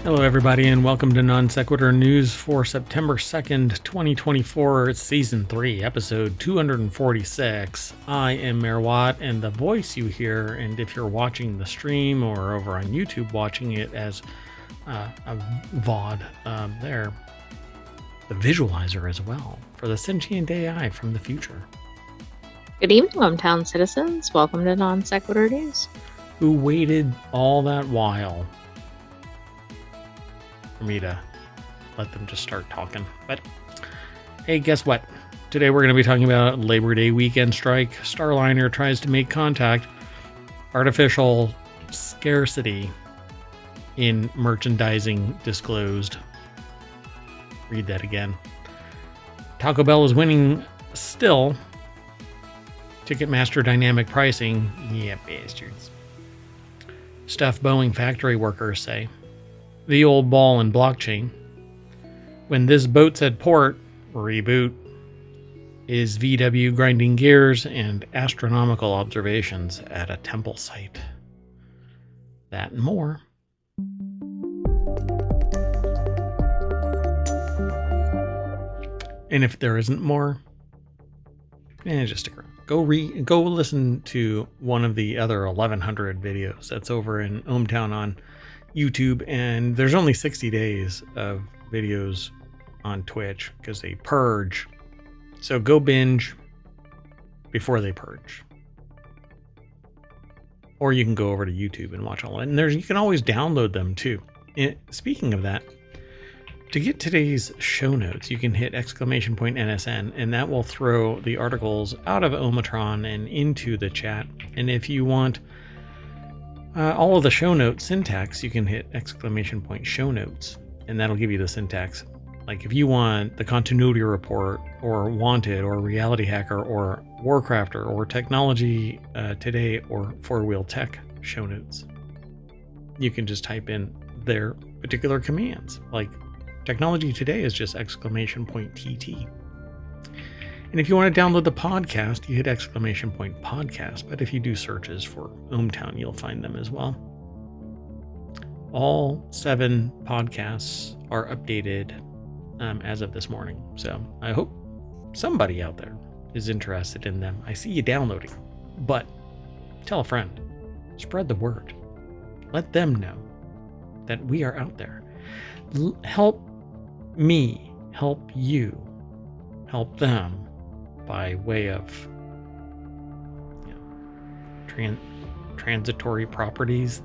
Hello, everybody, and welcome to Non Sequitur News for September 2nd, 2024. It's Season 3, Episode 246. I am Mayor Watt, and the voice you hear, and if you're watching the stream or over on YouTube watching it as a VOD there, the visualizer as well for the sentient AI from the future. Good evening, hometown citizens. Welcome to Non Sequitur News. Who waited all that while for me to let them just start talking. But hey, guess what? Today we're going to be talking about Labor Day weekend strike. Starliner tries to make contact. Artificial scarcity in merchandising disclosed. Read that again. Taco Bell is winning still. Ticketmaster dynamic pricing. Yeah, bastards. Stuff Boeing factory workers say. The old ball in blockchain. When this boat's at port, reboot. Is VW grinding gears and astronomical observations at a temple site. That and more. And if there isn't more, just stick around. Go listen to one of the other 1,100 videos that's over in ohmTown on YouTube, and there's only 60 days of videos on Twitch because they purge. So go binge before they purge. Or you can go over to YouTube and watch all of it. And you can always download them too. And speaking of that, to get today's show notes, you can hit !NSN, and that will throw the articles out of Omatron and into the chat. And if you want all of the show note syntax, you can hit !show notes, and that'll give you the syntax. Like if you want the continuity report, or wanted, or reality hacker, or Warcrafter, or technology today, or four-wheel tech show notes, you can just type in their particular commands. Like technology today is just !TT. And if you want to download the podcast, you hit !podcast. But if you do searches for ohmTown, you'll find them as well. All 7 podcasts are updated as of this morning. So I hope somebody out there is interested in them. I see you downloading, but tell a friend. Spread the word. Let them know that we are out there. Help me, help you, help them by way of transitory properties.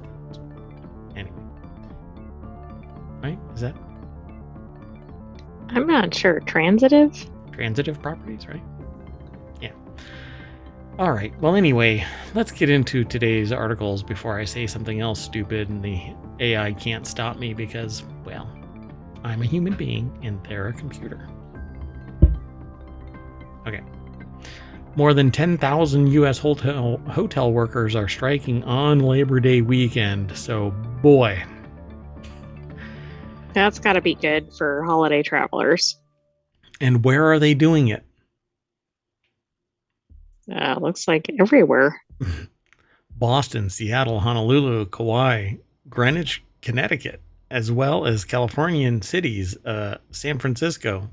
Anyway, right? Is that? I'm not sure. Transitive Properties, right? Yeah. All right. Well, anyway, let's get into today's articles before I say something else stupid and the AI can't stop me because, well, I'm a human being and they're a computer. Okay. More than 10,000 U.S. hotel workers are striking on Labor Day weekend. So, boy. That's got to be good for holiday travelers. And where are they doing it? Looks like everywhere. Boston, Seattle, Honolulu, Kauai, Greenwich, Connecticut, as well as Californian cities, San Francisco.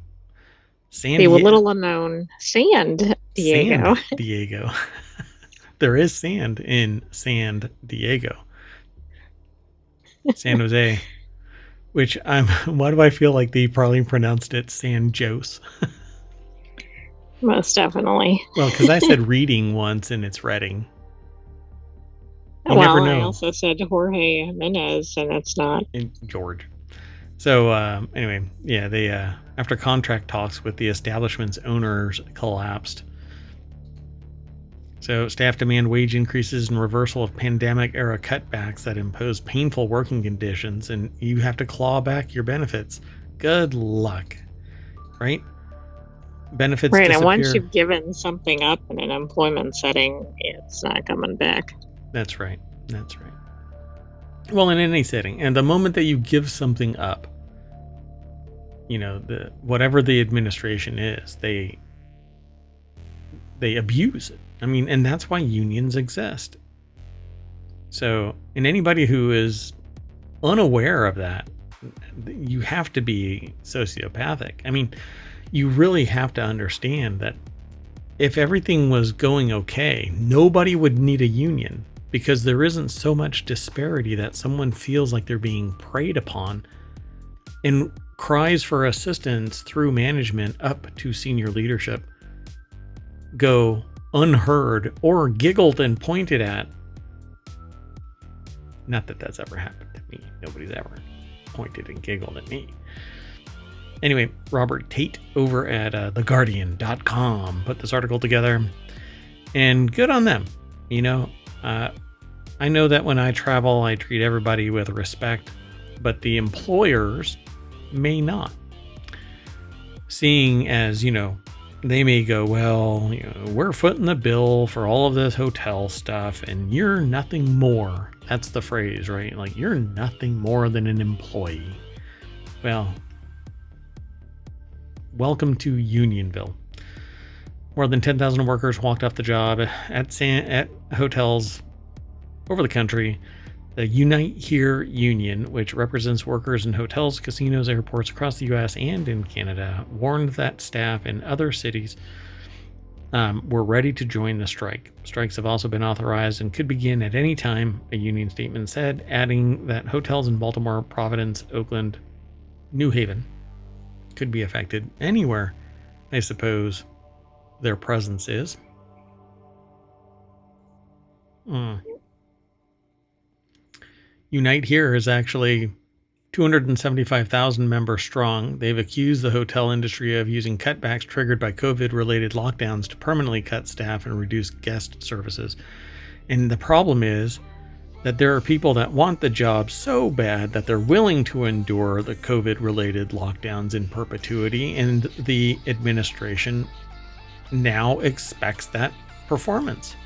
The little unknown San Diego. San Diego. There is sand in San Diego. San Jose. Which why do I feel like they probably pronounced it San Jose? Most definitely. Well, because I said reading once and it's Reading. You well, never know. I also said Jorge Jimenez and it's not. George. So anyway, yeah, they after contract talks with the establishment's owners collapsed. So staff demand wage increases and reversal of pandemic-era cutbacks that impose painful working conditions, and you have to claw back your benefits. Good luck, right? Benefits right, disappear. And once you've given something up in an employment setting, it's not coming back. That's right. Well, in any setting, and the moment that you give something up, whatever the administration is, they abuse it. I mean, and that's why unions exist. So, and anybody who is unaware of that you have to be sociopathic. I mean, you really have to understand that if everything was going okay, nobody would need a union, because there isn't so much disparity that someone feels like they're being preyed upon and cries for assistance through management up to senior leadership go unheard or giggled and pointed at. Not that that's ever happened to me. Nobody's ever pointed and giggled at me. Anyway, Robert Tate over at theguardian.com put this article together, and good on them. You know, I know that when I travel, I treat everybody with respect, but the employers may not. Seeing as, you know, they may go, well, you know, we're footing the bill for all of this hotel stuff, and you're nothing more. That's the phrase, right? Like, you're nothing more than an employee. Well, welcome to Unionville. More than 10,000 workers walked off the job at hotels over the country. The Unite Here Union, which represents workers in hotels, casinos, airports across the U.S. and in Canada, warned that staff in other cities were ready to join the strike. Strikes have also been authorized and could begin at any time, a union statement said, adding that hotels in Baltimore, Providence, Oakland, New Haven could be affected anywhere, I suppose, their presence is. Unite Here is actually 275,000 members strong. They've accused the hotel industry of using cutbacks triggered by COVID-related lockdowns to permanently cut staff and reduce guest services. And the problem is that there are people that want the job so bad that they're willing to endure the COVID-related lockdowns in perpetuity, and the administration now expects that performance.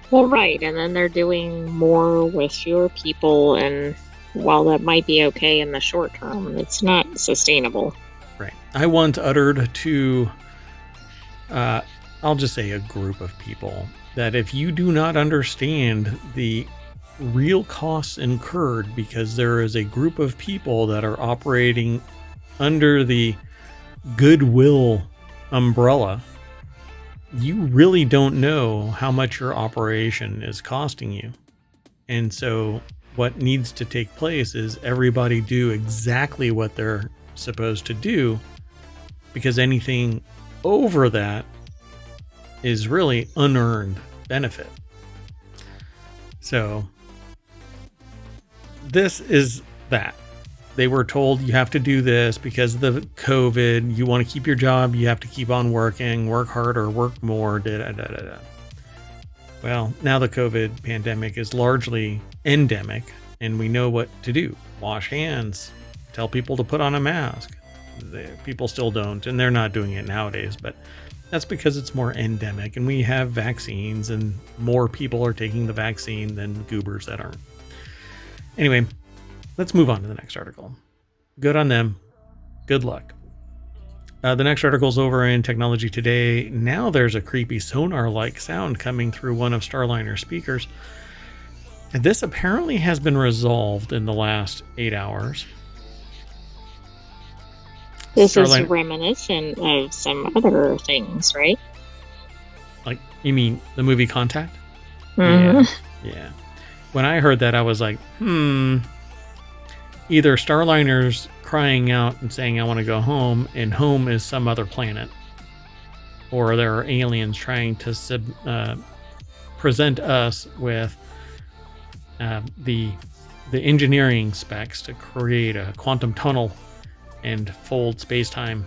Well, right. And then they're doing more with fewer people. And while that might be okay in the short term, it's not sustainable. Right. I once uttered to, I'll just say a group of people, that if you do not understand the real costs incurred because there is a group of people that are operating under the goodwill umbrella, you really don't know how much your operation is costing you. And so what needs to take place is everybody do exactly what they're supposed to do, because anything over that is really unearned benefit. So this is that. They were told you have to do this because of the COVID. You want to keep your job, you have to keep on working, work harder, work more. Well, now the COVID pandemic is largely endemic, and we know what to do. Wash hands, tell people to put on a mask. People still don't, and they're not doing it nowadays, but that's because it's more endemic, and we have vaccines, and more people are taking the vaccine than goobers that aren't. Anyway, let's move on to the next article. Good on them. Good luck. The next article is over in Technology Today. Now there's a creepy sonar-like sound coming through one of Starliner's speakers. And this apparently has been resolved in the last 8 hours. This is reminiscent of some other things, right? Like, you mean the movie Contact? Mm-hmm. Yeah. When I heard that, I was like, either Starliner's crying out and saying, I want to go home, and home is some other planet. Or there are aliens trying to present us with the engineering specs to create a quantum tunnel and fold space-time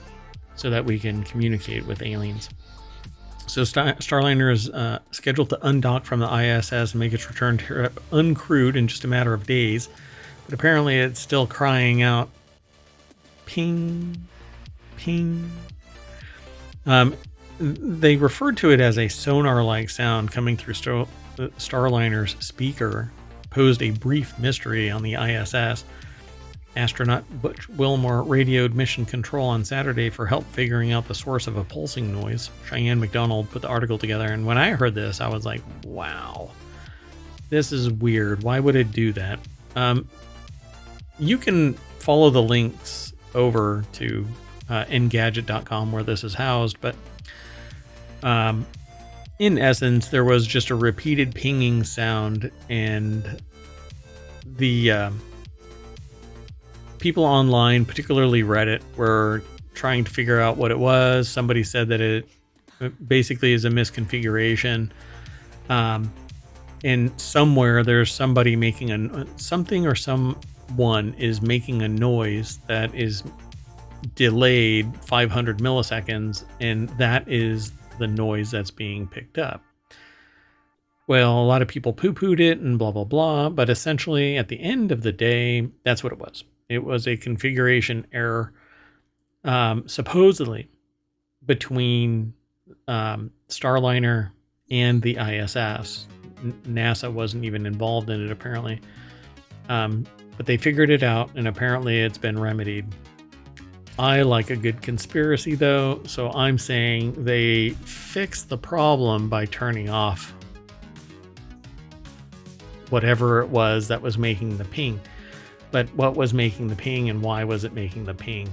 so that we can communicate with aliens. So Starliner is scheduled to undock from the ISS and make its return trip uncrewed in just a matter of days. But apparently it's still crying out, ping, ping. They referred to it as a sonar-like sound coming through Starliner's speaker, posed a brief mystery on the ISS. Astronaut Butch Wilmore radioed Mission Control on Saturday for help figuring out the source of a pulsing noise. Cheyenne McDonald put the article together, and when I heard this, I was like, wow, this is weird. Why would it do that? you can follow the links over to engadget.com where this is housed, but in essence, there was just a repeated pinging sound, and the people online, particularly Reddit, were trying to figure out what it was. Somebody said that it basically is a misconfiguration. And somewhere there's somebody making something, or someone is making a noise that is delayed 500 milliseconds, and that is the noise that's being picked up. Well, a lot of people poo-pooed it and blah, blah, blah, but essentially at the end of the day, that's what it was. It was a configuration error, supposedly between Starliner and the ISS. NASA wasn't even involved in it, apparently. But they figured it out, and apparently it's been remedied. I like a good conspiracy, though, so I'm saying they fixed the problem by turning off whatever it was that was making the ping. But what was making the ping, and why was it making the ping?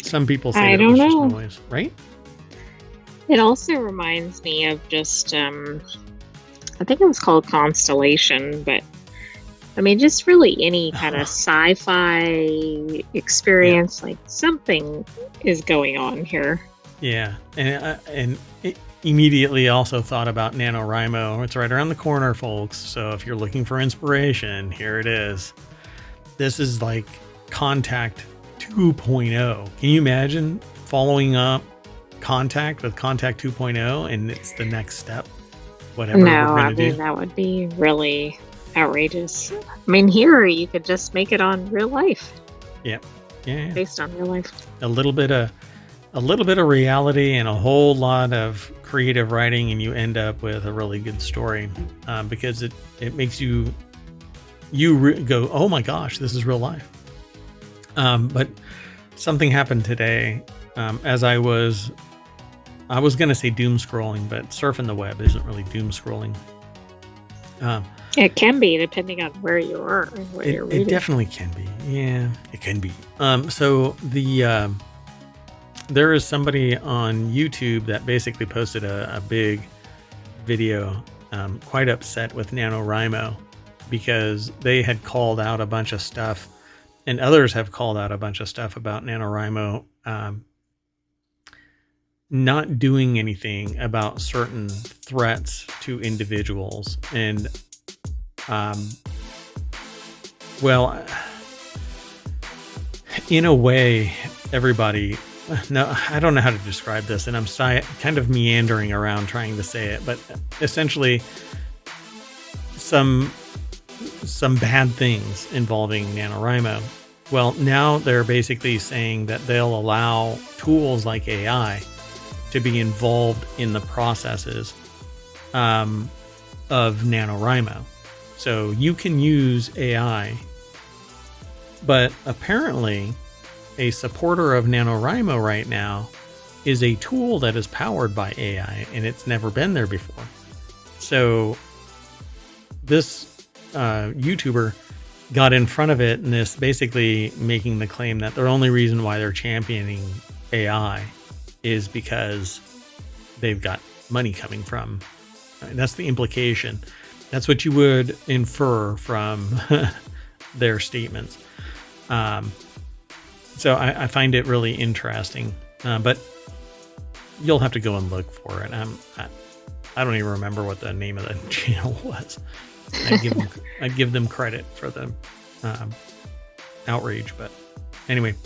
Some people say it was just noise, right? It also reminds me of just, I think it was called Constellation, but I mean, just really any kind of sci-fi experience, like something is going on here. Yeah, and it immediately also thought about NaNoWriMo. It's right around the corner, folks. So if you're looking for inspiration, here it is. This is like Contact 2.0. Can you imagine following up Contact with Contact 2.0, and it's the next step? Whatever No, we're I going to mean, do. that would be really outrageous. I mean, here you could just make it on real life. Yeah. Based on real life. A little bit of reality and a whole lot of creative writing, and you end up with a really good story, because it makes you go, oh my gosh, this is real life. But something happened today, as I was going to say doom scrolling, but surfing the web isn't really doom scrolling. It can be, depending on where you are and where you're reading. It definitely can be. Yeah, it can be. So there is somebody on YouTube that basically posted a big video, quite upset with NaNoWriMo, because they had called out a bunch of stuff, and others have called out a bunch of stuff about NaNoWriMo not doing anything about certain threats to individuals. And well, in a way, everybody, no, I don't know how to describe this, and I'm kind of meandering around trying to say it, but essentially some bad things involving NaNoWriMo. Well, now they're basically saying that they'll allow tools like AI to be involved in the processes of NaNoWriMo. So you can use AI, but apparently a supporter of NaNoWriMo right now is a tool that is powered by AI, and it's never been there before. So this YouTuber got in front of it, and this basically making the claim that the only reason why they're championing AI is because they've got money coming from. And that's the implication. That's what you would infer from their statements. So I find it really interesting, but you'll have to go and look for it. I don't even remember what the name of the channel was. I'd give them credit for the outrage, but anyway.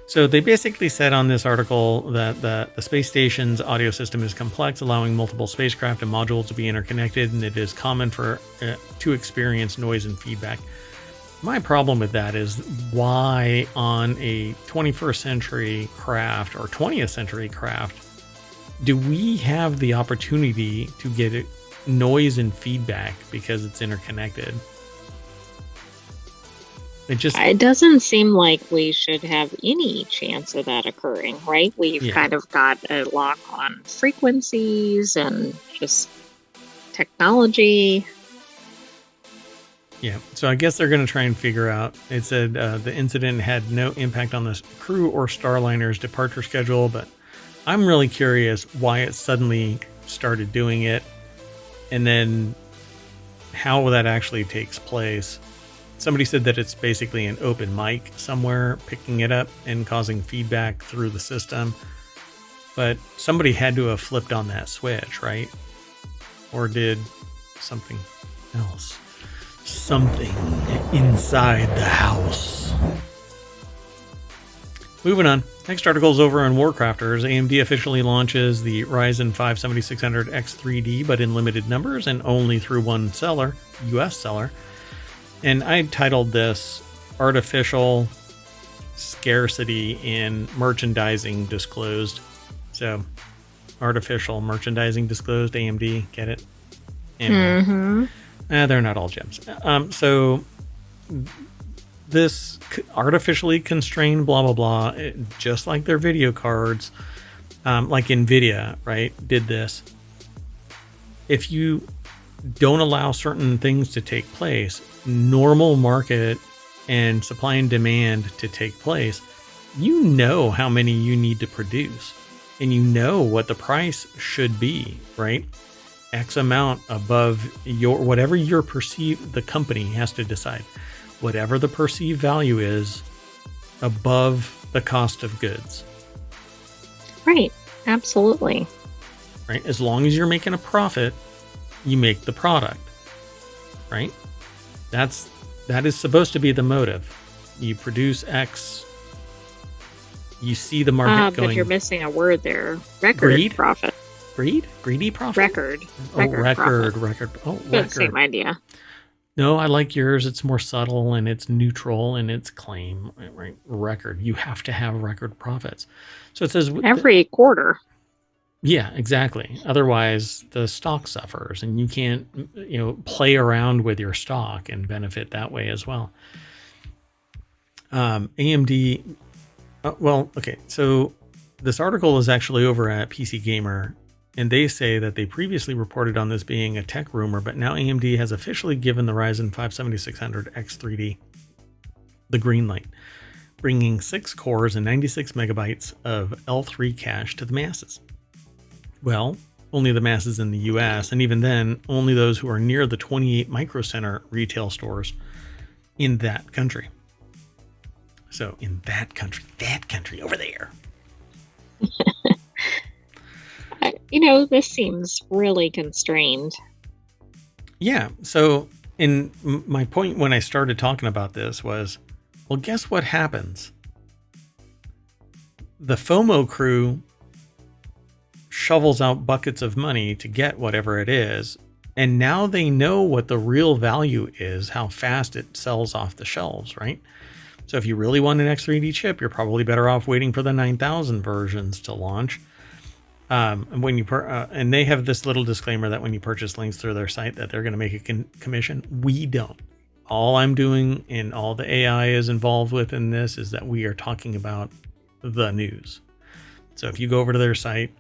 So they basically said on this article that the space station's audio system is complex, allowing multiple spacecraft and modules to be interconnected, and it is common to experience noise and feedback. My problem with that is, why on a 21st century craft or 20th century craft do we have the opportunity to get noise and feedback because it's interconnected? It doesn't seem like we should have any chance of that occurring, right? We've kind of got a lock on frequencies and just technology. Yeah, so I guess they're going to try and figure out. It said the incident had no impact on the crew or Starliner's departure schedule, but I'm really curious why it suddenly started doing it, and then how that actually takes place. Somebody said that it's basically an open mic somewhere picking it up and causing feedback through the system, but somebody had to have flipped on that switch, right? Or did something else. Something inside the house. Moving on. Next article is over on Warcrafters. AMD officially launches the Ryzen 5 7600X3D, but in limited numbers and only through one seller, US seller. And I titled this Artificial Scarcity in Merchandising Disclosed. So, artificial merchandising disclosed, AMD, get it? Anyway. They're not all gems. So this artificially constrained blah, blah, blah, just like their video cards, like NVIDIA, right, did this. If you don't allow certain things to take place, normal market and supply and demand to take place, you know how many you need to produce. And you know what the price should be, right? X amount above your, whatever your perceived, the company has to decide, whatever the perceived value is above the cost of goods. Right. Absolutely. Right. As long as you're making a profit, you make the product. Right. That is supposed to be the motive. You produce X. You see the market going. But you're missing a word there. Record greed? Profit. Greedy profit? Record. Record. Oh, record. Same idea. No, I like yours. It's more subtle and it's neutral in its claim. Right? Record. You have to have record profits. So it says every quarter. Yeah, exactly. Otherwise, the stock suffers, and you can't, play around with your stock and benefit that way as well. AMD. Okay. So this article is actually over at PC Gamer. And they say that they previously reported on this being a tech rumor, but now AMD has officially given the Ryzen 5 7600X3D the green light, bringing 6 cores and 96 megabytes of L3 cache to the masses. Well, only the masses in the US, and even then, only those who are near the 28 Micro Center retail stores in that country. So in that country over there. This seems really constrained. Yeah. So, my point when I started talking about this was, well, guess what happens? The FOMO crew shovels out buckets of money to get whatever it is. And now they know what the real value is, how fast it sells off the shelves, right? So if you really want an X3D chip, you're probably better off waiting for the 9000 versions to launch. When you and they have this little disclaimer that when you purchase links through their site that they're going to make a commission. We don't. All I'm doing and all the AI is involved with in this is that we are talking about the news. So if you go over to their site,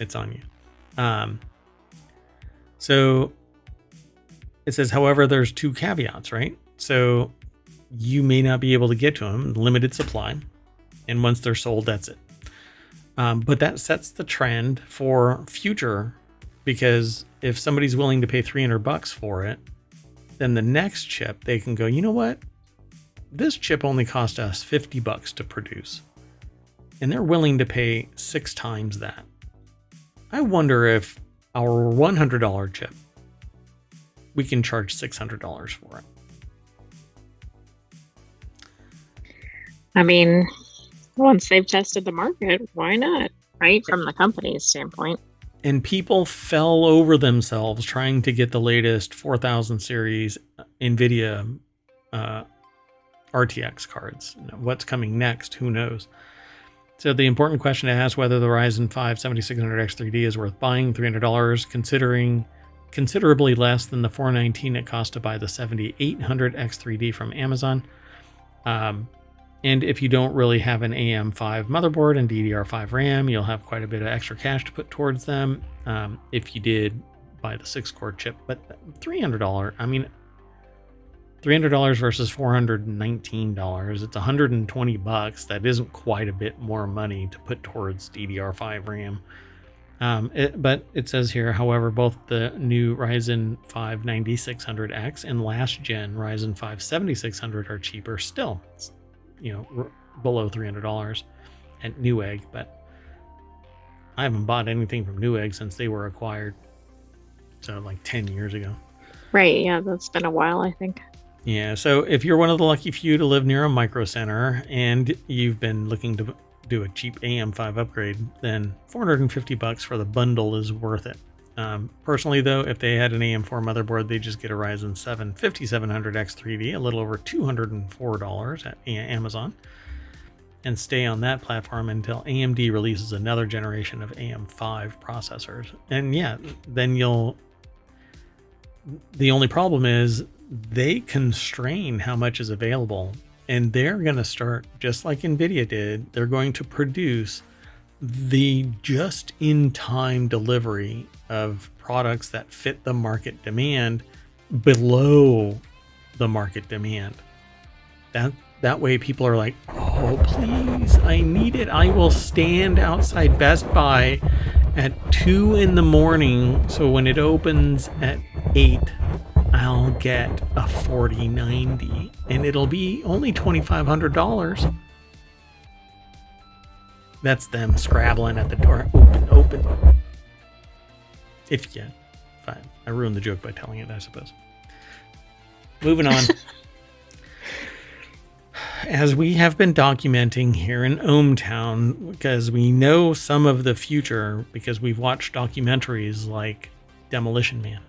it's on you. So it says, however, there's 2 caveats, right? So you may not be able to get to them, limited supply, and once they're sold, that's it. But that sets the trend for future, because if somebody's willing to pay $300 for it, then the next chip, they can go, you know what? This chip only cost us $50 to produce, and they're willing to pay 6 times that. I wonder if our $100 chip, we can charge $600 for it. I mean, once they've tested the market, why not? Right? From the company's standpoint. And people fell over themselves trying to get the latest 4000 series NVIDIA RTX cards. What's coming next? Who knows? So the important question to ask whether the Ryzen 5 7600X3D is worth buying, $300, considering considerably less than the $419 it cost to buy the 7800X3D from Amazon. And if you don't really have an AM5 motherboard and DDR5 RAM, you'll have quite a bit of extra cash to put towards them if you did buy the 6-core chip. But $300, I mean, $300 versus $419. It's $120. That isn't quite a bit more money to put towards DDR5 RAM. But it says here, however, both the new Ryzen 5 9600X and last gen Ryzen 5 7600 are cheaper still. It's, below $300 at Newegg, but I haven't bought anything from Newegg since they were acquired. So like 10 years ago. Right, yeah, that's been a while, I think. Yeah, so if you're one of the lucky few to live near a micro center and you've been looking to do a cheap AM5 upgrade, then $450 for the bundle is worth it. Personally, though, if they had an AM4 motherboard, they just get a Ryzen 7 5700X 3D, a little over $204 at Amazon, and stay on that platform until AMD releases another generation of AM5 processors. And yeah, then the only problem is they constrain how much is available, and they're going to start, just like NVIDIA did, they're going to produce the just-in-time delivery of products that fit the market demand below the market demand. That way people are like, oh, please, I need it. I will stand outside Best Buy at 2 in the morning, so when it opens at 8, I'll get a 4090 and it'll be only $2,500. That's them scrabbling at the door. Open. If you can. Fine. I ruined the joke by telling it, I suppose. Moving on. As we have been documenting here in ohmTown, because we know some of the future, because we've watched documentaries like Demolition Man.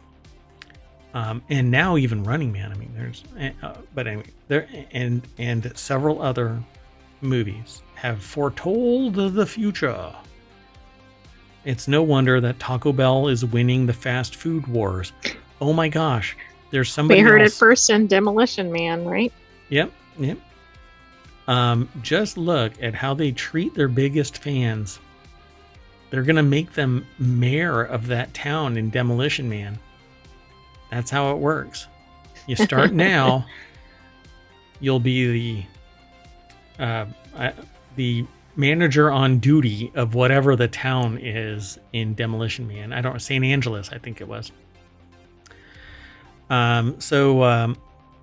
And now even Running Man. I mean, but anyway, there and several other movies have foretold the future. It's no wonder that Taco Bell is winning the fast food wars. Oh my gosh, there's somebody. We heard else. it first in Demolition Man, right? Yep. Just look at how they treat their biggest fans. They're gonna make them mayor of that town in Demolition Man. That's how it works. You start now, you'll be the manager on duty of whatever the town is in Demolition Man. St. Angeles, I think it was.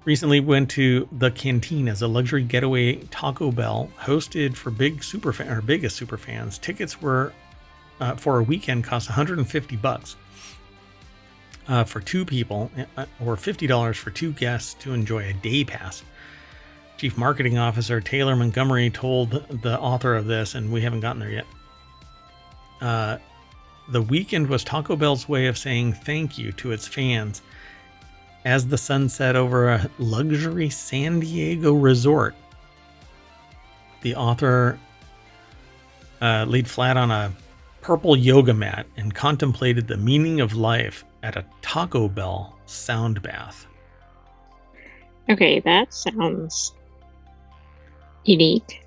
Recently went to the Cantinas, a luxury getaway Taco Bell hosted for biggest super fans. Tickets were for a weekend cost $150. For two people, or $50 for two guests to enjoy a day pass. Chief Marketing Officer Taylor Montgomery told the author of this, and we haven't gotten there yet. The weekend was Taco Bell's way of saying thank you to its fans as the sun set over a luxury San Diego resort. The author laid flat on a purple yoga mat and contemplated the meaning of life at a Taco Bell sound bath. Okay, that sounds unique.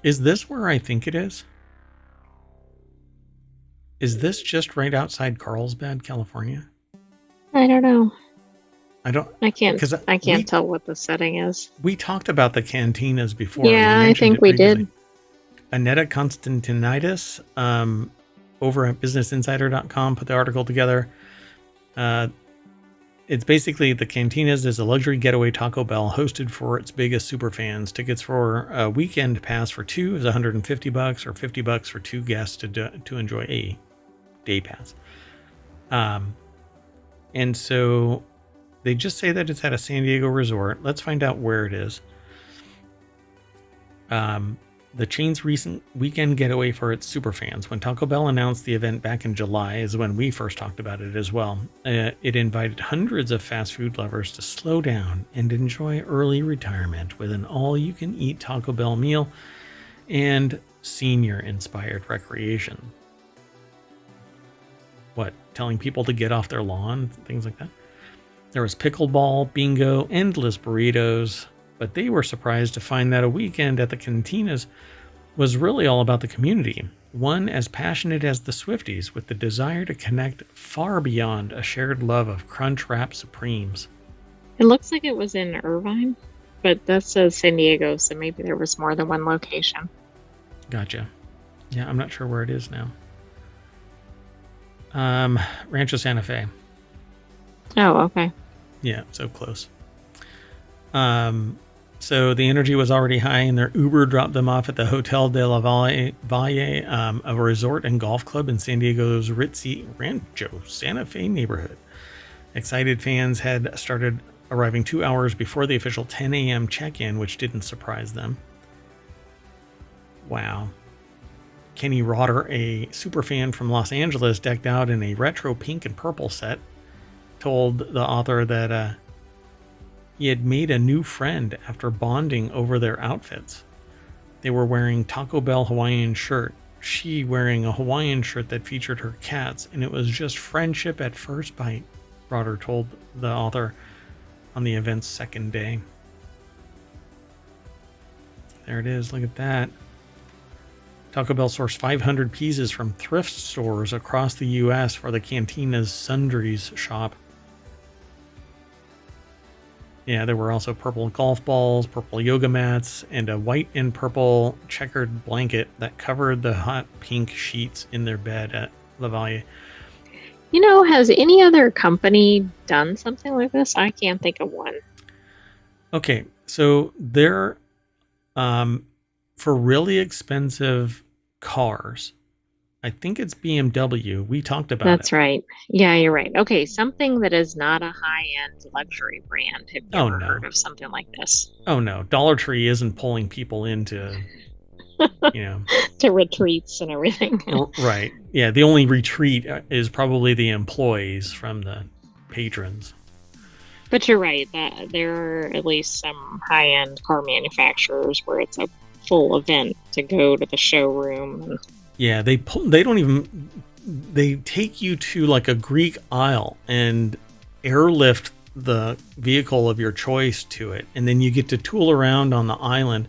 Is this where I think it is? Is this just right outside Carlsbad, California? I don't know. I can't tell what the setting is. We talked about the cantinas before. Yeah, I think we did. Annetta Constantinitis over at businessinsider.com put the article together. It's basically the Cantinas is a luxury getaway Taco Bell hosted for its biggest super fans. Tickets for a weekend pass for two is $150 or $50 for two guests to enjoy a day pass. And so they just say that it's at a San Diego resort. Let's find out where it is. The chain's recent weekend getaway for its superfans. When Taco Bell announced the event back in July is when we first talked about it as well. It invited hundreds of fast food lovers to slow down and enjoy early retirement with an all-you-can-eat Taco Bell meal and senior-inspired recreation. What, telling people to get off their lawn? Things like that? There was pickleball, bingo, endless burritos, but they were surprised to find that a weekend at the cantinas was really all about the community, one as passionate as the Swifties, with the desire to connect far beyond a shared love of Crunchwrap Supremes. It looks like it was in Irvine, but that says San Diego, so maybe there was more than one location. Gotcha. Yeah, I'm not sure where it is now. Rancho Santa Fe. Oh, okay. Yeah, so close. So the energy was already high, and their Uber dropped them off at the Hotel de la Valle, a resort and golf club in San Diego's ritzy Rancho Santa Fe neighborhood. Excited fans had started arriving 2 hours before the official 10 a.m. check-in, which didn't surprise them. Wow. Kenny Rotter, a superfan from Los Angeles decked out in a retro pink and purple set, told the author that he had made a new friend after bonding over their outfits. They were wearing Taco Bell Hawaiian shirt, she wearing a Hawaiian shirt that featured her cats, and it was just friendship at first bite, Rotter told the author on the event's second day. There it is, look at that. Taco Bell sourced 500 pieces from thrift stores across the U.S. for the Cantina's Sundries shop. Yeah, there were also purple golf balls, purple yoga mats, and a white and purple checkered blanket that covered the hot pink sheets in their bed at La Valle. You know, has any other company done something like this? I can't think of one. Okay, so they're for really expensive cars, I think it's BMW. We talked about That's it. right. Yeah, you're right. Okay, something that is not a high-end luxury brand. Have you Oh ever no. heard of something like this? Oh no. Dollar Tree isn't pulling people into, you know, To retreats and everything. right. Yeah, the only retreat is probably the employees from the patrons. But you're right that there are at least some high-end car manufacturers where it's a full event to go to the showroom. And Yeah, they don't even, they take you to like a Greek isle and airlift the vehicle of your choice to it, and then you get to tool around on the island,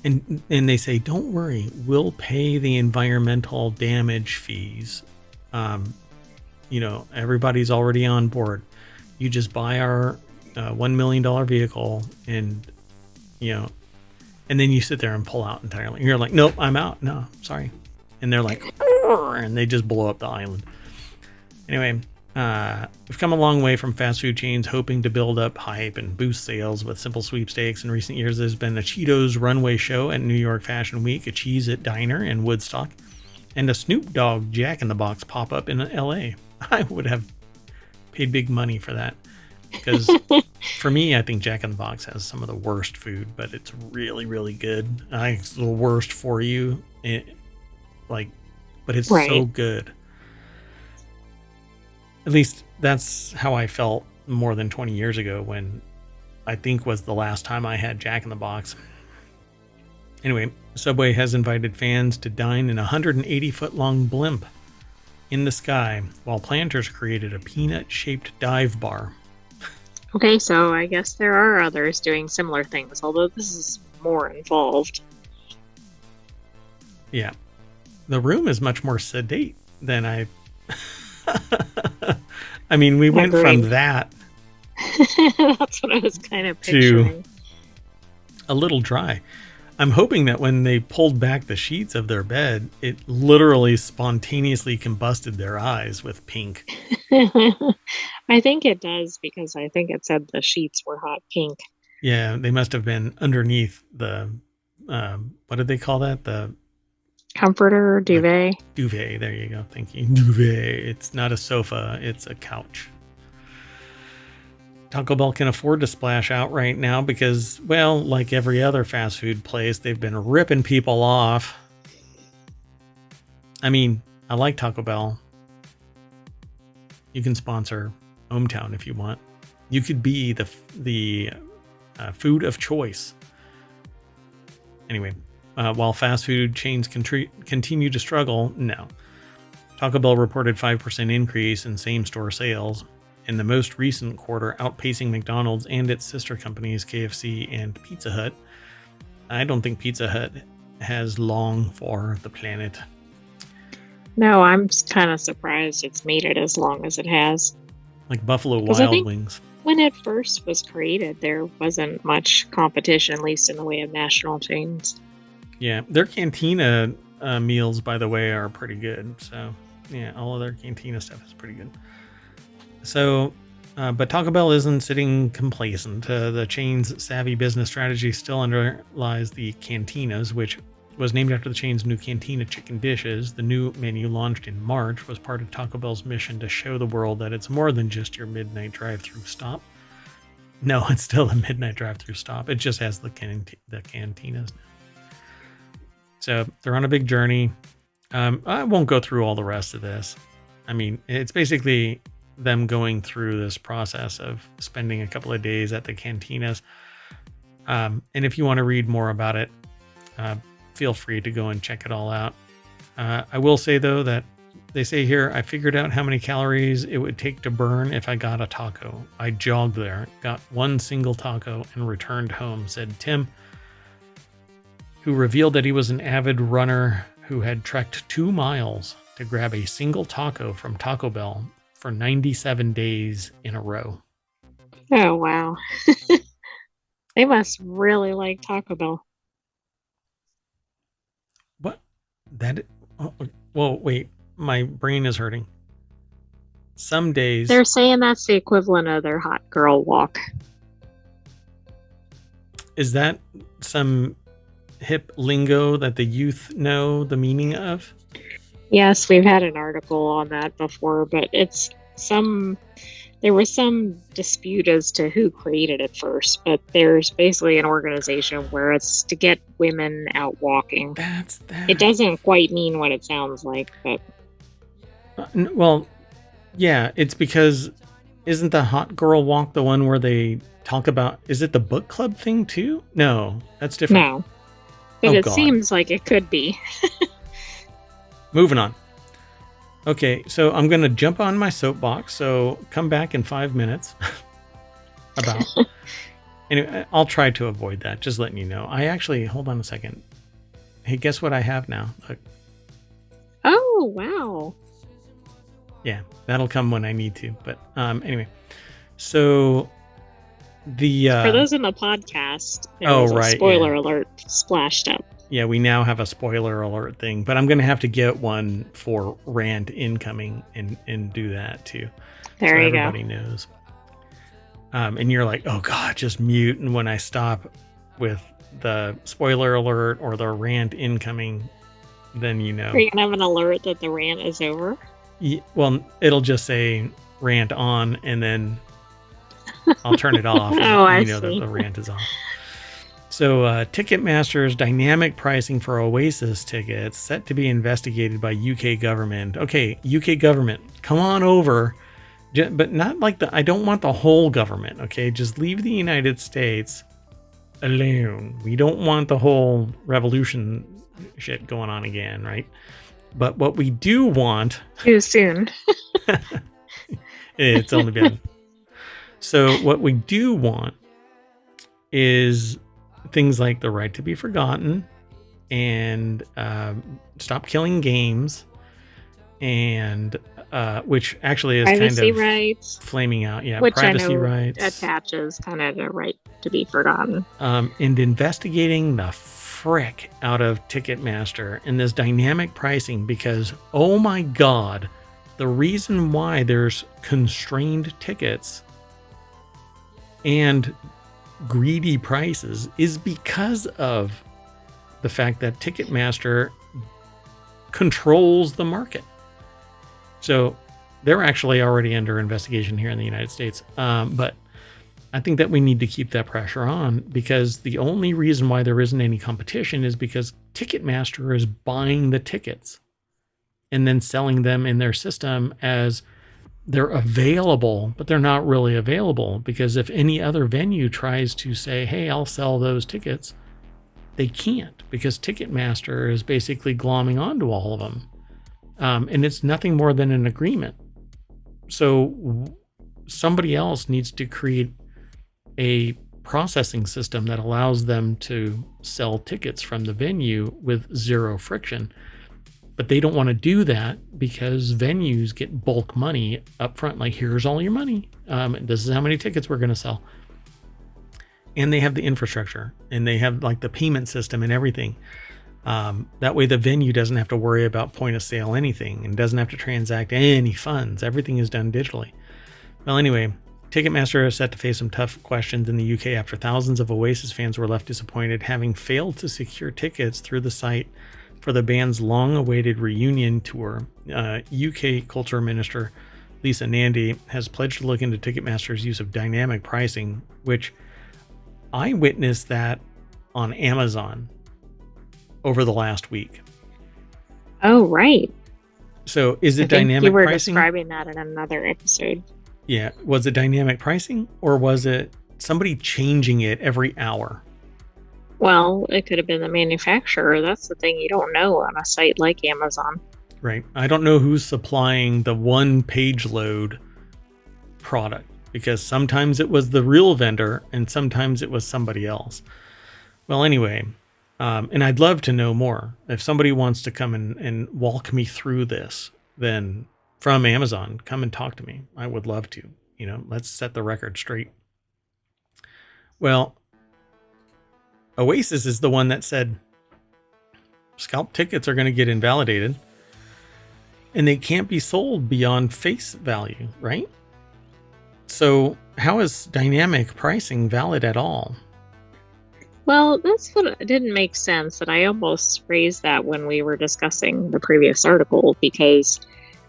and they say, don't worry, we'll pay the environmental damage fees. Everybody's already on board. You just buy our $1 million vehicle, and and then you sit there and pull out entirely. You're like, nope, I'm out. No, sorry. And they're like, and they just blow up the island. Anyway, we've come a long way from fast food chains hoping to build up hype and boost sales with simple sweepstakes. In recent years, there's been a Cheetos runway show at New York Fashion Week, a Cheez-It diner in Woodstock, and a Snoop Dogg Jack in the Box pop-up in LA. I would have paid big money for that, because for me, I think Jack in the Box has some of the worst food, but it's really, really good. I think it's the worst for you, but it's right. so good. At least that's how I felt more than 20 years ago, when I think was the last time I had Jack in the Box. Anyway, Subway has invited fans to dine in a 180-foot-long blimp in the sky, while planters created a peanut-shaped dive bar. Okay, so I guess there are others doing similar things, although this is more involved. Yeah. The room is much more sedate than I... I mean, we went from that That's what I was kind of picturing. to a little dry. I'm hoping that when they pulled back the sheets of their bed, it literally spontaneously combusted their eyes with pink. I think it does, because I think it said the sheets were hot pink. Yeah, they must have been underneath the, what did they call that? The comforter, duvet. Duvet, there you go. Thank you. Duvet. It's not a sofa, it's a couch. Taco Bell can afford to splash out right now because, well, like every other fast food place, they've been ripping people off. I mean, I like Taco Bell. You can sponsor Hometown if you want. You could be the food of choice. Anyway, while fast food chains continue to struggle, no. Taco Bell reported 5% increase in same-store sales in the most recent quarter, outpacing McDonald's and its sister companies, KFC and Pizza Hut. I don't think Pizza Hut has long for the planet. No, I'm kind of surprised it's made it as long as it has. Like Buffalo Because I Wild think Wings. when it first was created, there wasn't much competition, at least in the way of national chains. Yeah, their cantina meals, by the way, are pretty good. So, yeah, all of their cantina stuff is pretty good. So, but Taco Bell isn't sitting complacent. The chain's savvy business strategy still underlies the cantinas, which was named after the chain's new cantina chicken dishes. The new menu, launched in March, was part of Taco Bell's mission to show the world that it's more than just your midnight drive-through stop. No, it's still a midnight drive-through stop. It just has the cantinas now. So they're on a big journey. I won't go through all the rest of this. I mean, it's basically them going through this process of spending a couple of days at the cantinas. And if you want to read more about it, feel free to go and check it all out. I will say, though, that they say here, I figured out how many calories it would take to burn if I got a taco. I jogged there, got one single taco, and returned home, said Tim, who revealed that he was an avid runner who had trekked 2 miles to grab a single taco from Taco Bell for 97 days in a row. Oh, wow. They must really like Taco Bell. What? That? Oh, whoa, wait. My brain is hurting. Some days. They're saying that's the equivalent of their hot girl walk. Is that some hip lingo that the youth know the meaning of? Yes, we've had an article on that before, but there was some dispute as to who created it first, but there's basically an organization where it's to get women out walking. That's that. It doesn't quite mean what it sounds like, but well, yeah, it's because isn't the hot girl walk the one where they talk about, is it the book club thing too? No, that's different. no. But it seems like it could be. Moving on. Okay, so I'm going to jump on my soapbox, so come back in 5 minutes. Anyway, I'll try to avoid that, just letting you know. Hold on a second. Hey, guess what I have now? Look. Oh, wow. Yeah, that'll come when I need to. But anyway, so for those in the podcast, there's a spoiler alert splashed up. Yeah, we now have a spoiler alert thing, but I'm going to have to get one for rant incoming and do that too. There you go. Everybody knows. And you're like, oh God, just mute. And when I stop with the spoiler alert or the rant incoming, then you know. Are you going to have an alert that the rant is over? Well, it'll just say rant on, and then I'll turn it off. I see. That the rant is off. So Ticketmaster's dynamic pricing for Oasis tickets set to be investigated by UK government. Okay, UK government, come on over. But not like I don't want the whole government, okay? Just leave the United States alone. We don't want the whole revolution shit going on again, right? But what we do want... Too soon. It's only been... So what we do want is things like the right to be forgotten and stop killing games, and which actually is privacy kind of rights, flaming out. Yeah, which privacy I know rights attaches kind of the right to be forgotten. And investigating the frick out of Ticketmaster and this dynamic pricing, because oh my God, the reason why there's constrained tickets and greedy prices is because of the fact that Ticketmaster controls the market. So they're actually already under investigation here in the United States. But I think that we need to keep that pressure on, because the only reason why there isn't any competition is because Ticketmaster is buying the tickets and then selling them in their system as they're available, but they're not really available, because if any other venue tries to say, hey, I'll sell those tickets, they can't, because Ticketmaster is basically glomming onto all of them. And it's nothing more than an agreement. So somebody else needs to create a processing system that allows them to sell tickets from the venue with zero friction. But they don't want to do that because venues get bulk money up front. Like, here's all your money. This is how many tickets we're going to sell. And they have the infrastructure, and they have like the payment system and everything. That way the venue doesn't have to worry about point of sale anything, and doesn't have to transact any funds. Everything is done digitally. Well, anyway, Ticketmaster is set to face some tough questions in the UK after thousands of Oasis fans were left disappointed, having failed to secure tickets through the site for the band's long-awaited reunion tour. UK Culture Minister Lisa Nandy has pledged to look into Ticketmaster's use of dynamic pricing, which I witnessed that on Amazon over the last week. Oh, right. So is it I think dynamic you were pricing? describing that in another episode. Yeah. Was it dynamic pricing, or was it somebody changing it every hour? Well, it could have been the manufacturer. That's the thing you don't know on a site like Amazon. Right. I don't know who's supplying the one page load product, because sometimes it was the real vendor and sometimes it was somebody else. Well, anyway, and I'd love to know more. If somebody wants to come and walk me through this, then from Amazon, come and talk to me. I would love to. Let's set the record straight. Well, Oasis is the one that said scalp tickets are going to get invalidated and they can't be sold beyond face value, right? So how is dynamic pricing valid at all? Well, that's what didn't make sense. And I almost raised that when we were discussing the previous article, because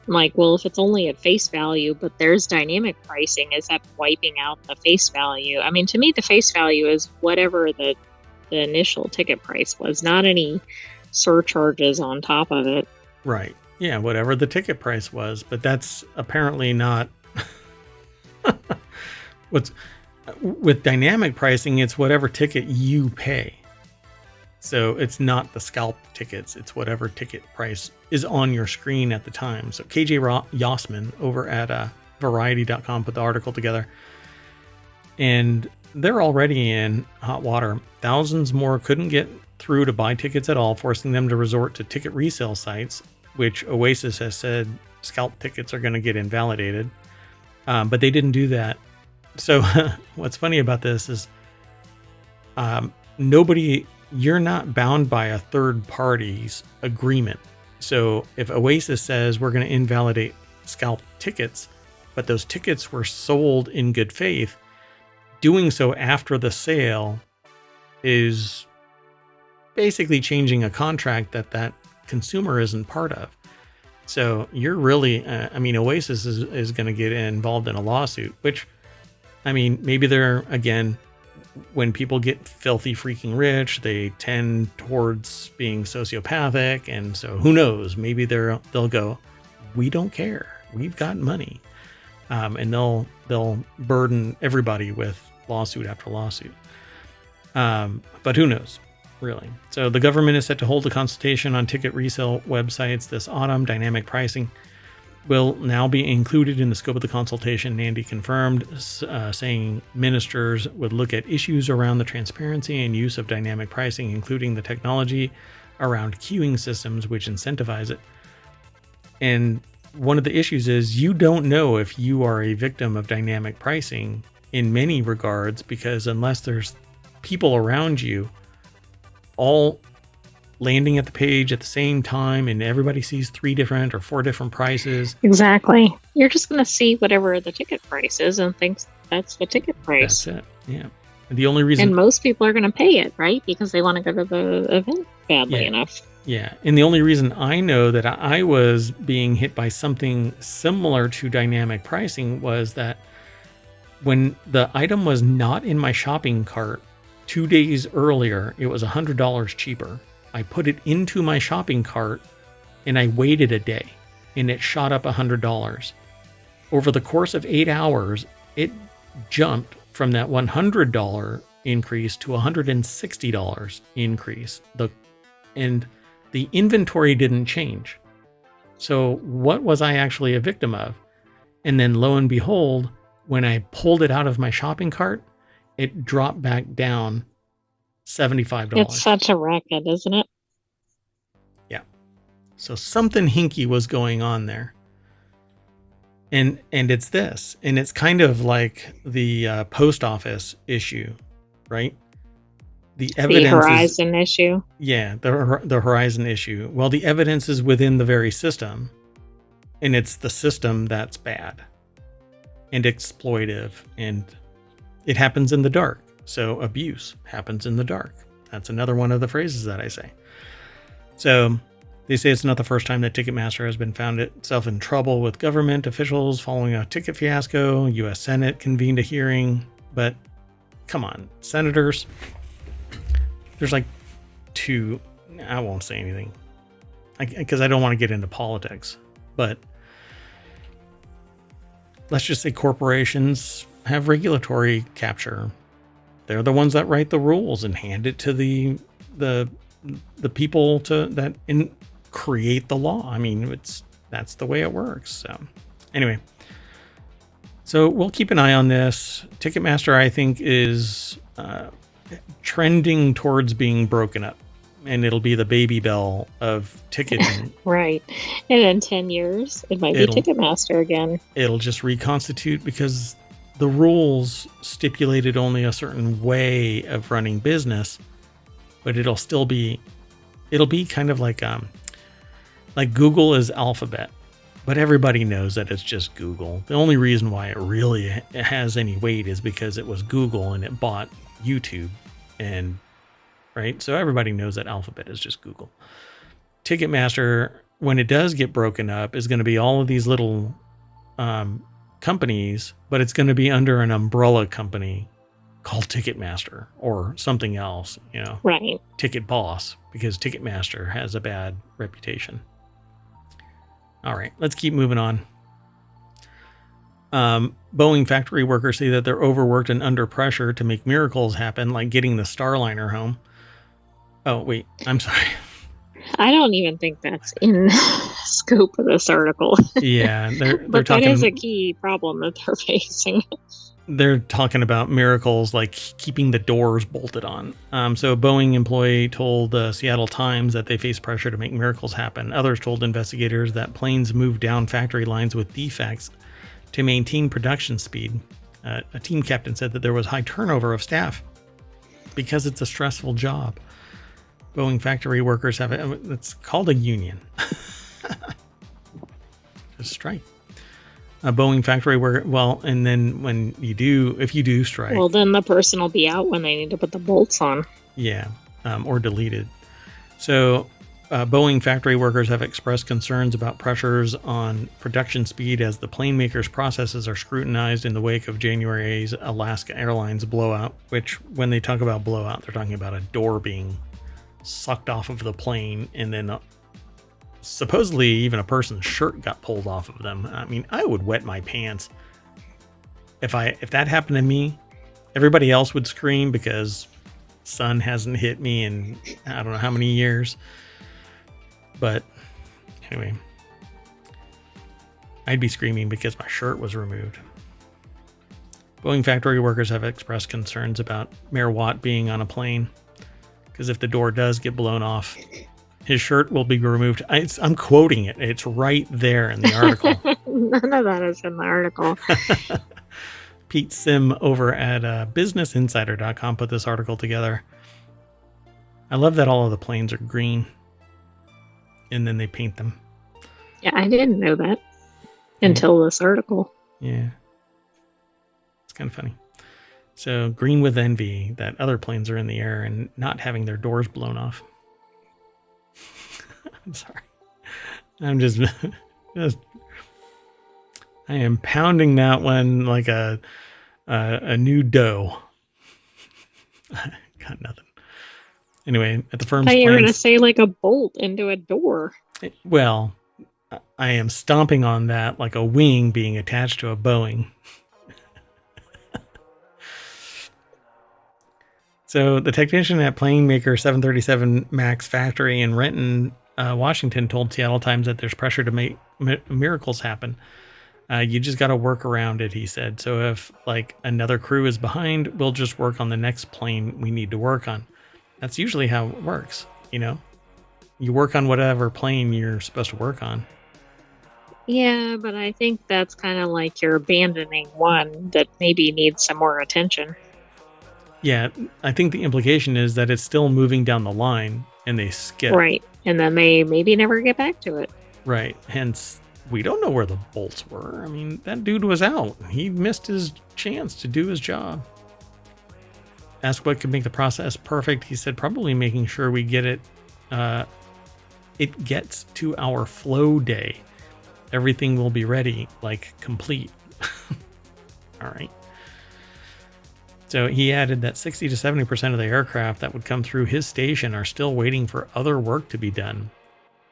I'm like, well, if it's only at face value, but there's dynamic pricing, is that wiping out the face value? I mean, to me, the face value is whatever the initial ticket price was, not any surcharges on top of it. Right. Yeah, whatever the ticket price was. But that's apparently not what's with dynamic pricing. It's whatever ticket you pay. So it's not the scalp tickets. It's whatever ticket price is on your screen at the time. So KJ Yossman over at variety.com put the article together, and they're already in hot water. Thousands more couldn't get through to buy tickets at all, forcing them to resort to ticket resale sites, which Oasis has said scalp tickets are going to get invalidated. But they didn't do that. So what's funny about this is you're not bound by a third party's agreement. So if Oasis says we're going to invalidate scalp tickets, but those tickets were sold in good faith, doing so after the sale is basically changing a contract that consumer isn't part of. So you're really, Oasis is going to get involved in a lawsuit, which, maybe they're, again, when people get filthy freaking rich, they tend towards being sociopathic. And so who knows, maybe they'll go, we don't care. We've got money. And they'll burden everybody with lawsuit after lawsuit. But who knows, really. So the government is set to hold a consultation on ticket resale websites this autumn. Dynamic pricing will now be included in the scope of the consultation, Nandy confirmed, saying ministers would look at issues around the transparency and use of dynamic pricing, including the technology around queuing systems, which incentivize it. And one of the issues is you don't know if you are a victim of dynamic pricing in many regards, because unless there's people around you all landing at the page at the same time and everybody sees 3 different or 4 different prices. Exactly. You're just going to see whatever the ticket price is and think that's the ticket price. That's it. Yeah. And the only reason... And most people are going to pay it, right? Because they want to go to the event badly enough. Yeah. And the only reason I know that I was being hit by something similar to dynamic pricing was that when the item was not in my shopping cart 2 days earlier, it was $100 cheaper. I put it into my shopping cart and I waited a day and it shot up $100. Over the course of 8 hours, it jumped from that $100 increase to $160 increase. And the inventory didn't change. So what was I actually a victim of? And then lo and behold, when I pulled it out of my shopping cart it dropped back down $75. It's such a racket, isn't it? Yeah. So something hinky was going on there. And it's this. And it's kind of like the post office issue, right? The evidence Horizon issue. Yeah, the Horizon issue. Well, the evidence is within the very system. And it's the system that's bad and exploitive. And it happens in the dark. So abuse happens in the dark. That's another one of the phrases that I say. So they say it's not the first time that Ticketmaster has been found itself in trouble with government officials following a ticket fiasco. U.S. Senate convened a hearing. But come on, senators. There's like two. I won't say anything because I don't want to get into politics. But let's just say corporations have regulatory capture. They're the ones that write the rules and hand it to the people that create the law. I mean, that's the way it works. So anyway, so we'll keep an eye on this. Ticketmaster, I think, is trending towards being broken up, and it'll be the baby bell of ticketing. Right. And in 10 years, it might be Ticketmaster again. It'll just reconstitute because the rules stipulated only a certain way of running business, but it'll be kind of like Google is Alphabet, but everybody knows that it's just Google. The only reason why it really has any weight is because it was Google and it bought YouTube, and right. So everybody knows that Alphabet is just Google. Ticketmaster, when it does get broken up, is going to be all of these little companies, but it's going to be under an umbrella company called Ticketmaster or something else, right? Ticket Boss, because Ticketmaster has a bad reputation. All right, let's keep moving on. Boeing factory workers say that they're overworked and under pressure to make miracles happen, like getting the Starliner home. Oh, wait, I'm sorry. I don't even think that's in scope of this article. Yeah, they're but talking. That is a key problem that they're facing. They're talking about miracles like keeping the doors bolted on. So a Boeing employee told the Seattle Times that they face pressure to make miracles happen. Others told investigators that planes moved down factory lines with defects to maintain production speed. A team captain said that there was high turnover of staff because it's a stressful job. Boeing factory workers it's called a union. Just strike. A Boeing factory worker, and then if you do strike. Well, then the person will be out when they need to put the bolts on. Yeah, or deleted. So Boeing factory workers have expressed concerns about pressures on production speed as the plane makers' processes are scrutinized in the wake of January's Alaska Airlines blowout, which when they talk about blowout, they're talking about a door being sucked off of the plane, and then supposedly even a person's shirt got pulled off of them. I mean, I would wet my pants if that happened to me. Everybody else would scream because sun hasn't hit me in I don't know how many years. But anyway, I'd be screaming because my shirt was removed. Boeing factory workers have expressed concerns about Mayor Watt being on a plane, because if the door does get blown off, his shirt will be removed. I'm quoting it. It's right there in the article. None of that is in the article. Pete Sim over at businessinsider.com put this article together. I love that all of the planes are green and then they paint them. Yeah, I didn't know that until this article. Yeah. It's kind of funny. So green with envy that other planes are in the air and not having their doors blown off. I'm sorry. I'm just I am pounding that one like a new dough. Got nothing. Anyway, at the firm's I thought you were plans, going to say like a bolt into a door. Well, I am stomping on that like a wing being attached to a Boeing. So the technician at plane maker 737 MAX factory in Renton, Washington, told Seattle Times that there's pressure to make miracles happen. You just got to work around it, he said. So if like another crew is behind, we'll just work on the next plane we need to work on. That's usually how it works, you know? You work on whatever plane you're supposed to work on. Yeah, but I think that's kind of like you're abandoning one that maybe needs some more attention. Yeah, I think the implication is that it's still moving down the line and they skip. Right. And then they maybe never get back to it. Right. Hence, we don't know where the bolts were. I mean, that dude was out. He missed his chance to do his job. Asked what could make the process perfect. He said probably making sure we get it, it gets to our flow day. Everything will be ready, like complete. All right. So he added that 60 to 70% of the aircraft that would come through his station are still waiting for other work to be done.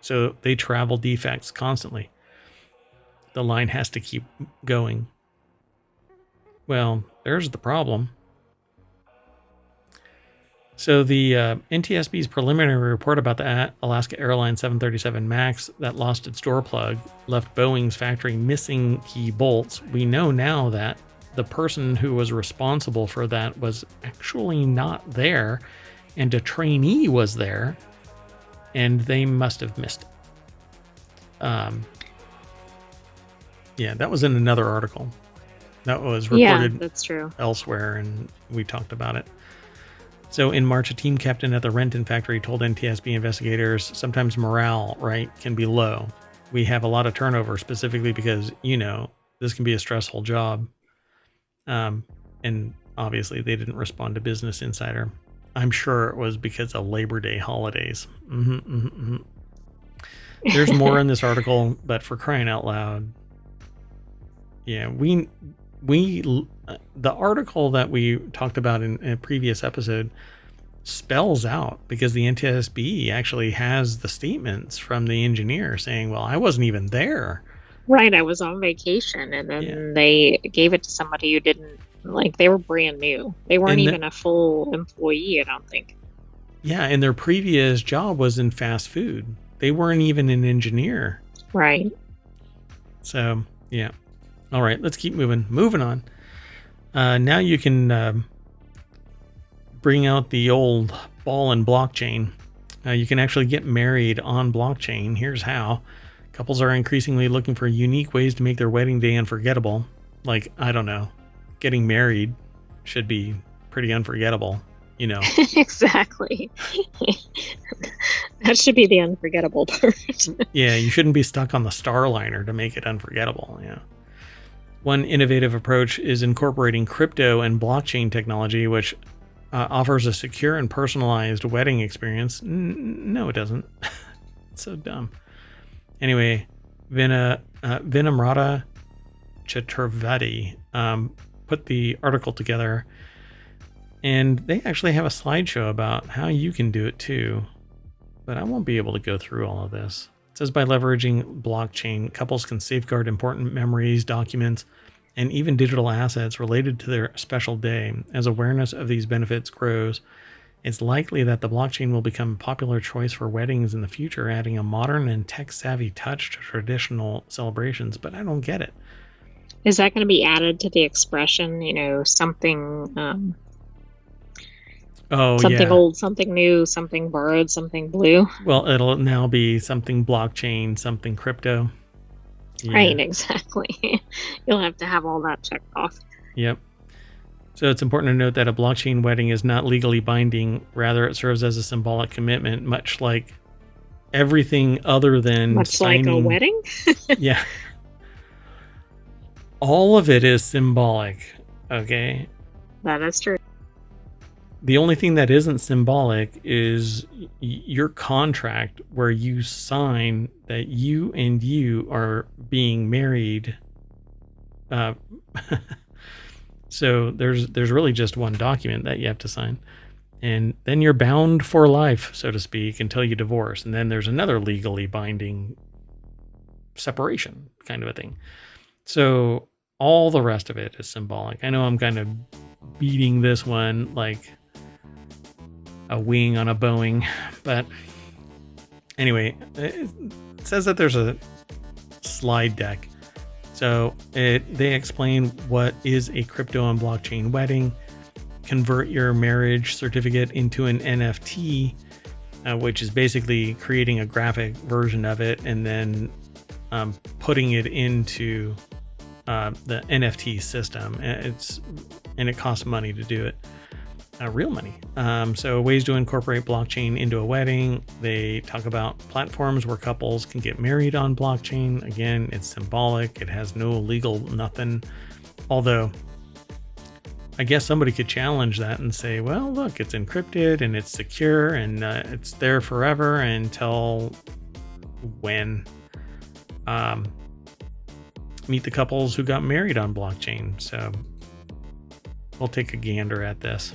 So they travel defects constantly. The line has to keep going. Well, there's the problem. So the NTSB's preliminary report about the Alaska Airlines 737 MAX that lost its door plug left Boeing's factory missing key bolts. We know now that the person who was responsible for that was actually not there, and a trainee was there, and they must have missed it. Yeah, that was in another article that was reported that's true. elsewhere, and we talked about it. So in March, a team captain at the Renton factory told NTSB investigators sometimes morale, right, can be low. We have a lot of turnover, specifically because, this can be a stressful job. And obviously they didn't respond to Business Insider. I'm sure it was because of Labor Day holidays. There's more in this article, but for crying out loud. Yeah, the article that we talked about in a previous episode spells out, because the NTSB actually has the statements from the engineer saying, well, I wasn't even there. Right, I was on vacation, and then they gave it to somebody who didn't, they were brand new. They weren't even a full employee, I don't think. Yeah, and their previous job was in fast food. They weren't even an engineer. Right. So, yeah. All right, let's keep moving. Moving on. Now you can bring out the old ball and blockchain. You can actually get married on blockchain. Here's how. Couples are increasingly looking for unique ways to make their wedding day unforgettable. Like, I don't know, getting married should be pretty unforgettable, Exactly. That should be the unforgettable part. Yeah, you shouldn't be stuck on the Starliner to make it unforgettable. Yeah. One innovative approach is incorporating crypto and blockchain technology, which offers a secure and personalized wedding experience. No, it doesn't. It's so dumb. Anyway, Vinamrata Chaturvedi put the article together, and they actually have a slideshow about how you can do it too, but I won't be able to go through all of this. It says by leveraging blockchain, couples can safeguard important memories, documents, and even digital assets related to their special day. As awareness of these benefits grows, it's likely that the blockchain will become a popular choice for weddings in the future, adding a modern and tech-savvy touch to traditional celebrations, but I don't get it. Is that going to be added to the expression, something something old, something new, something borrowed, something blue? Well, it'll now be something blockchain, something crypto. Yeah. Right, exactly. You'll have to have all that checked off. Yep. So it's important to note that a blockchain wedding is not legally binding. Rather, it serves as a symbolic commitment, much like everything other than signing. Like a wedding? Yeah. All of it is symbolic, okay? That is true. The only thing that isn't symbolic is your contract, where you sign that you and you are being married. So there's really just one document that you have to sign, and then you're bound for life, so to speak, until you divorce. And then there's another legally binding separation kind of a thing. So all the rest of it is symbolic. I know I'm kind of beating this one like a wing on a Boeing, but anyway, it says that there's a slide deck. So they explain what is a crypto and blockchain wedding, convert your marriage certificate into an NFT, which is basically creating a graphic version of it and then putting it into the NFT system. And it costs money to do it, real money. So ways to incorporate blockchain into a wedding. They talk about platforms where couples can get married on blockchain. Again, it's symbolic. It has no legal nothing. Although I guess somebody could challenge that and say, well, look, it's encrypted and it's secure and it's there forever until when meet the couples who got married on blockchain. So we'll take a gander at this.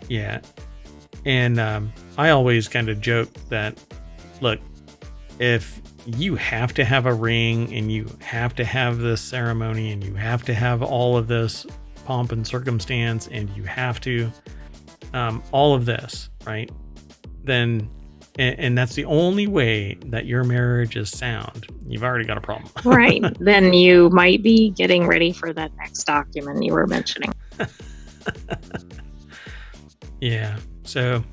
Yeah. And I always kind of joke that, look, if you have to have a ring and you have to have this ceremony and you have to have all of this pomp and circumstance and you have to all of this, right? Then, and that's the only way that your marriage is sound, you've already got a problem. Right. Then you might be getting ready for that next document you were mentioning. Yeah. So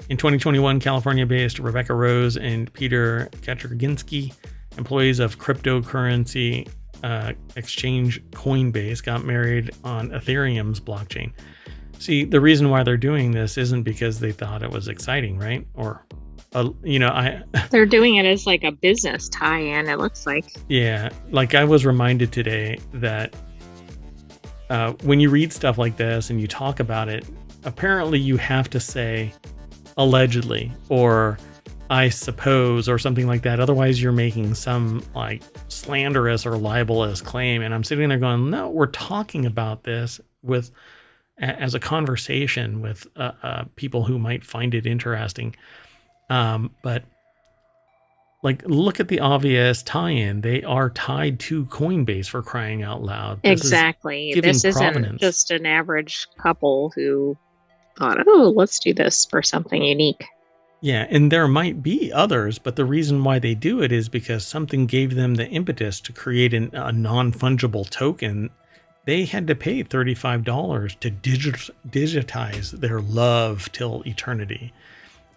in 2021, California-based Rebecca Rose and Peter Kaczerginski, employees of cryptocurrency exchange Coinbase, got married on Ethereum's blockchain. See, the reason why they're doing this isn't because they thought it was exciting, right? Or, they're doing it as like a business tie-in, it looks like. Yeah. Like I was reminded today that when you read stuff like this and you talk about it, apparently you have to say allegedly or I suppose or something like that. Otherwise you're making some like slanderous or libelous claim. And I'm sitting there going, no, we're talking about this as a conversation with people who might find it interesting. But like, look at the obvious tie-in. They are tied to Coinbase, for crying out loud. Exactly. This isn't just an average couple who thought, oh, let's do this for something unique. Yeah, and there might be others, but the reason why they do it is because something gave them the impetus to create a non-fungible token. They had to pay $35 to digitize their love till eternity.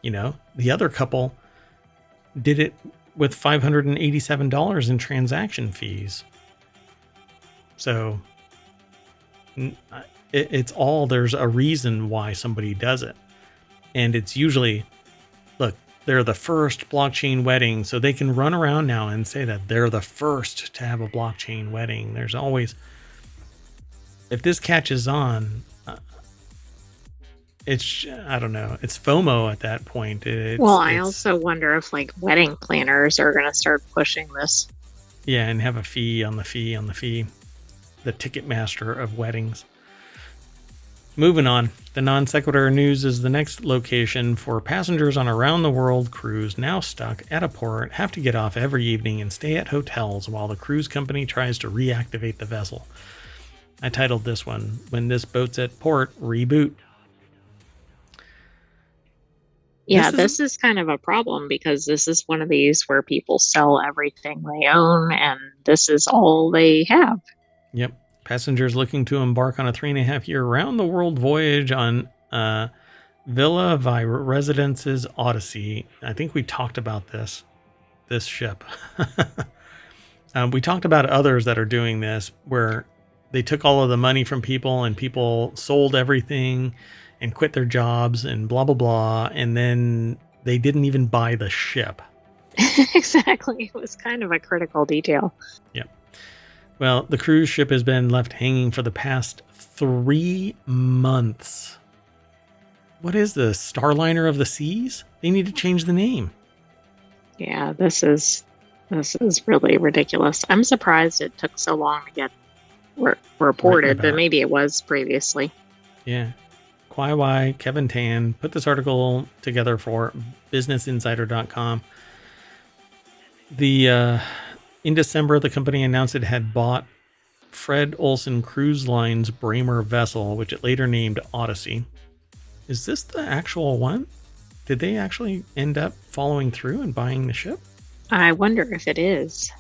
You know, the other couple did it with $587 in transaction fees. So it's all, there's a reason why somebody does it. And it's usually, look, they're the first blockchain wedding. So they can run around now and say that they're the first to have a blockchain wedding. There's always, if this catches on, it's, I don't know, it's FOMO at that point. I also wonder if like wedding planners are going to start pushing this. Yeah, and have a fee on the fee on the fee. The Ticketmaster of weddings. Moving on, the non sequitur news is the next location for passengers on a round the world cruise now stuck at a port have to get off every evening and stay at hotels while the cruise company tries to reactivate the vessel. I titled this one, When This Boat's at Port, Reboot. Yeah, this is kind of a problem because this is one of these where people sell everything they own and this is all they have. Yep. Passengers looking to embark on a 3.5-year round-the-world voyage on Villa Vi Residence's Odyssey. I think we talked about this ship. We talked about others that are doing this where they took all of the money from people and people sold everything and quit their jobs and blah, blah, blah. And then they didn't even buy the ship. Exactly. It was kind of a critical detail. Yep. Well, the cruise ship has been left hanging for the past 3 months. What is this? Starliner of the Seas? They need to change the name. Yeah, this is really ridiculous. I'm surprised it took so long to get reported, but maybe it was previously. Yeah. Kwai Wai, Kevin Tan put this article together for BusinessInsider.com. In December, the company announced it had bought Fred Olsen Cruise Line's Braemar vessel, which it later named Odyssey. Is this the actual one? Did they actually end up following through and buying the ship? I wonder if it is.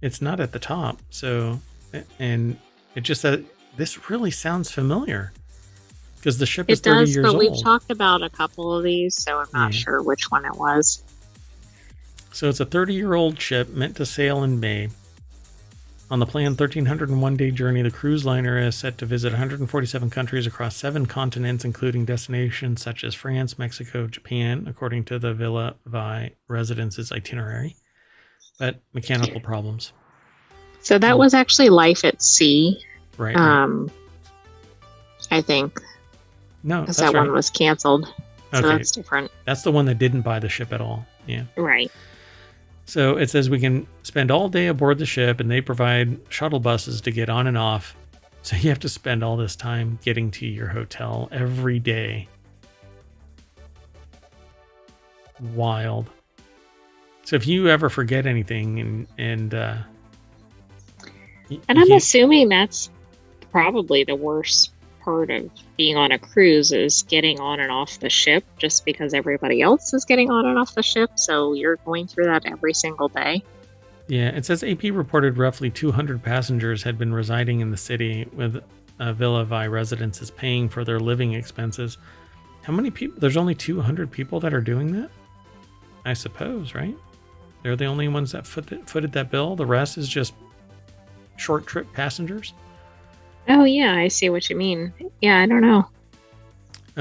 It's not at the top. So, and it just said, this really sounds familiar because the ship is It 30 does, years but we've old. talked about a couple of these, so I'm not Yeah. sure which one it was. So it's a 30-year-old ship meant to sail in May. On the planned 1,301-day journey, the cruise liner is set to visit 147 countries across 7 continents, including destinations such as France, Mexico, Japan, according to the Villa Vi Residence's itinerary. But mechanical problems. So that was actually Life at Sea. Right, right. I think. No, Because that's that right. one was canceled. So Okay. that's different. That's the one that didn't buy the ship at all. Yeah. Right. So it says we can spend all day aboard the ship, and they provide shuttle buses to get on and off. So you have to spend all this time getting to your hotel every day. Wild. So if you ever forget anything and I'm assuming that's probably the worst part of being on a cruise is getting on and off the ship, just because everybody else is getting on and off the ship. So you're going through that every single day. Yeah, it says AP reported roughly 200 passengers had been residing in the city, with Villa Vi Residences paying for their living expenses. How many people? There's only 200 people that are doing that? I suppose, right? They're the only ones that footed that bill. The rest is just short trip passengers. Oh, yeah, I see what you mean. Yeah, I don't know.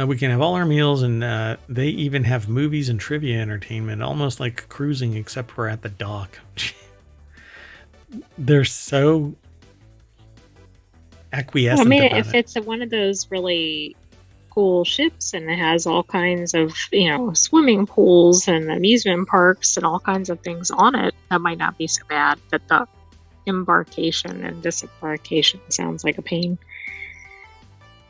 We can have all our meals, and they even have movies and trivia entertainment, almost like cruising, except we're at the dock. They're so acquiescent. I mean, about if it. it's one of those really cool ships and it has all kinds of, swimming pools and amusement parks and all kinds of things on it, that might not be so bad. But the embarkation and disembarkation sounds like a pain.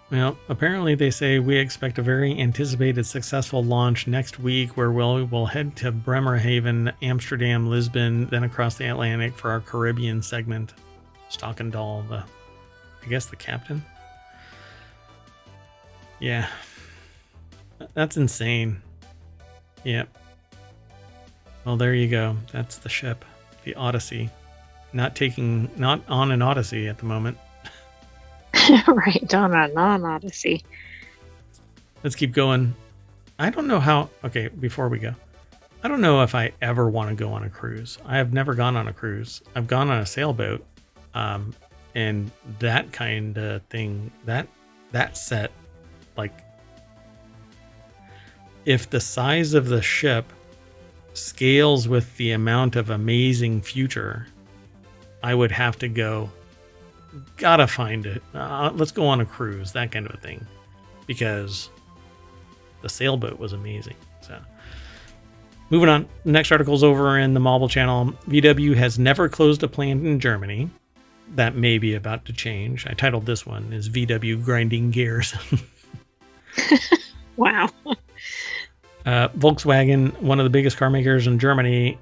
Well, apparently they say we expect a very anticipated successful launch next week, where we'll head to Bremerhaven, Amsterdam, Lisbon, then across the Atlantic for our Caribbean segment. Stockendal, I guess the captain. Yeah. That's insane. Yep. Well, there you go. That's the ship, the Odyssey. Not on an Odyssey at the moment. Right, on a non-Odyssey. Let's keep going. I don't know how. Okay, before we go, I don't know if I ever want to go on a cruise. I have never gone on a cruise. I've gone on a sailboat, and that kind of thing. That set, like, if the size of the ship scales with the amount of amazing future, I would have to go. Gotta find it. Let's go on a cruise, that kind of a thing, because the sailboat was amazing. So, moving on. The next article's over in the Marble Channel. VW has never closed a plant in Germany. That may be about to change. I titled this one is VW grinding gears. Wow. Volkswagen, one of the biggest car makers in Germany,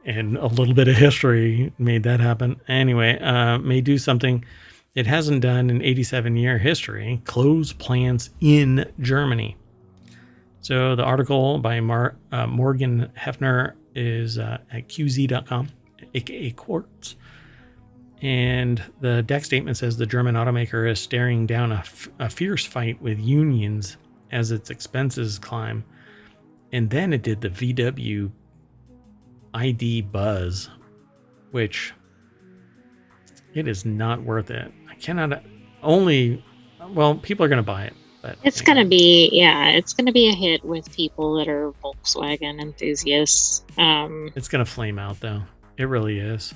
and a little bit of history made that happen. Anyway, may do something it hasn't done in 87-year history: close plants in Germany. So the article by Morgan Hefner is at qz.com, aka Quartz. And the deck statement says the German automaker is staring down a fierce fight with unions as its expenses climb. And then it did the VW ID buzz, which it is not worth it. I cannot people are going to buy it, but It's going to be a hit with people that are Volkswagen enthusiasts. It's going to flame out though. It really is.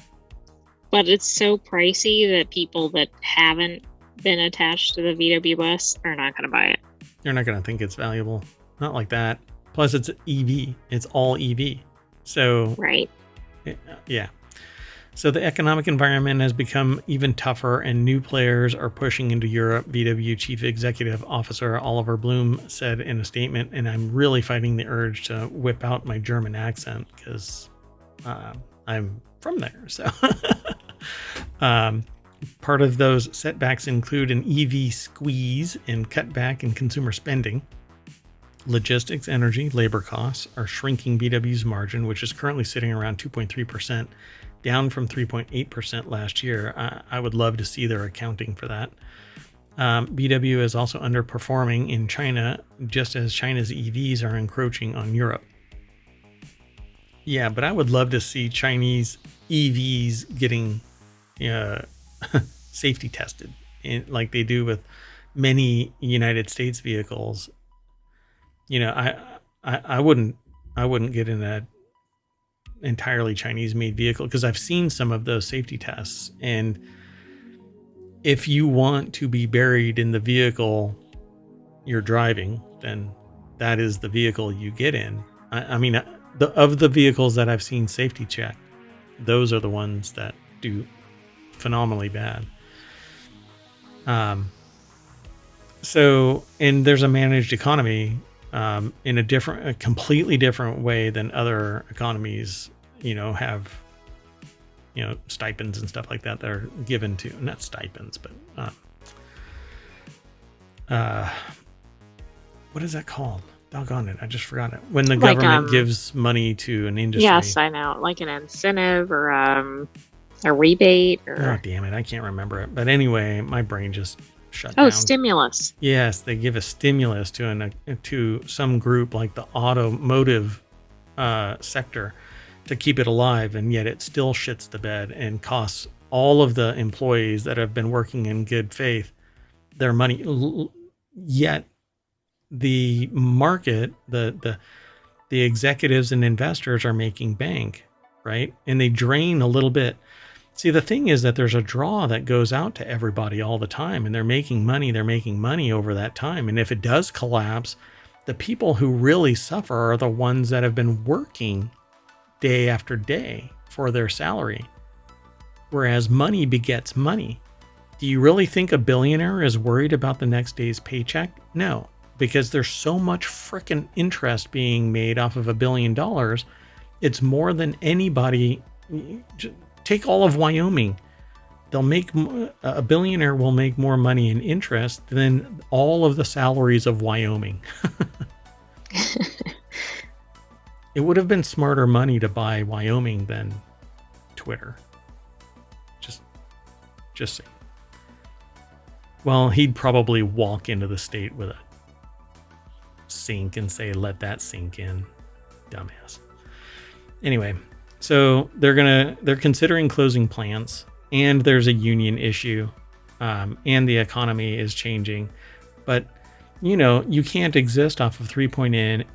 But it's so pricey that people that haven't been attached to the VW bus are not going to buy it. You're not going to think it's valuable. Not like that. Plus it's EV. It's all EV. So, right. Yeah. So the economic environment has become even tougher, and new players are pushing into Europe, VW Chief Executive Officer Oliver Bloom said in a statement. And I'm really fighting the urge to whip out my German accent because I'm from there. So part of those setbacks include an EV squeeze and cutback in consumer spending. Logistics, energy, labor costs are shrinking VW's margin, which is currently sitting around 2.3%, down from 3.8% last year. I would love to see their accounting for that. VW is also underperforming in China, just as China's EVs are encroaching on Europe. Yeah, but I would love to see Chinese EVs getting safety tested, like they do with many United States vehicles. I wouldn't get in a entirely Chinese made vehicle, because I've seen some of those safety tests, and if you want to be buried in the vehicle you're driving, then that is the vehicle you get in. I mean, of the vehicles that I've seen safety check, those are the ones that do phenomenally bad. So, and there's a managed economy in a completely different way than other economies, have, stipends and stuff like that are given to, not stipends, but what is that called? Doggone it, I just forgot it. When the government gives money to an industry. Yes, I know, like an incentive or a rebate. Oh, damn it, I can't remember it. But anyway, my brain just shut down. Oh, stimulus. Yes, they give a stimulus to some group like the automotive sector to keep it alive, and yet it still shits the bed and costs all of the employees that have been working in good faith their money. Yet the market, the executives and investors are making bank, right? And they drain a little bit. See, the thing is that there's a draw that goes out to everybody all the time, and they're making money over that time. And if it does collapse, the people who really suffer are the ones that have been working day after day for their salary. Whereas money begets money. Do you really think a billionaire is worried about the next day's paycheck? No, because there's so much frickin' interest being made off of $1 billion. It's more than anybody. Take all of Wyoming. A billionaire will make more money in interest than all of the salaries of Wyoming. It would have been smarter money to buy Wyoming than Twitter. Just saying. Well, he'd probably walk into the state with a sink and say, "Let that sink in, dumbass." Anyway, so they're considering closing plants, and there's a union issue, and the economy is changing, but you can't exist off of 3.8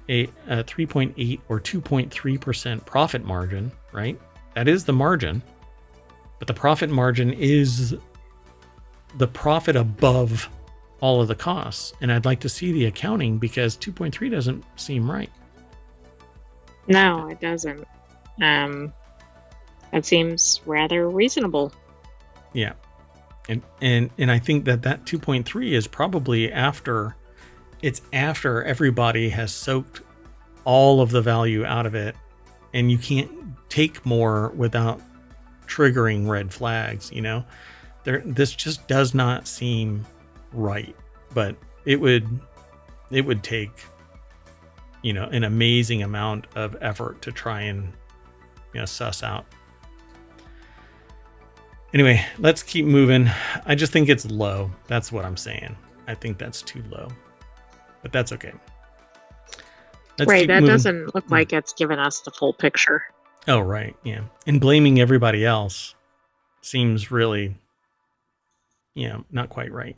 or 2.3% profit margin, right? That is the margin, but the profit margin is the profit above all of the costs. And I'd like to see the accounting, because 2.3 doesn't seem right. No, it doesn't. That seems rather reasonable. Yeah. And I think that 2.3 is probably after everybody has soaked all of the value out of it, and you can't take more without triggering red flags. This just does not seem right, but it would take an amazing amount of effort to try and suss out. Anyway, let's keep moving. I just think it's low. That's what I'm saying. I think that's too low, but that's okay. Right, that doesn't look like it's given us the full picture. Oh, right, yeah. And blaming everybody else seems really, not quite right.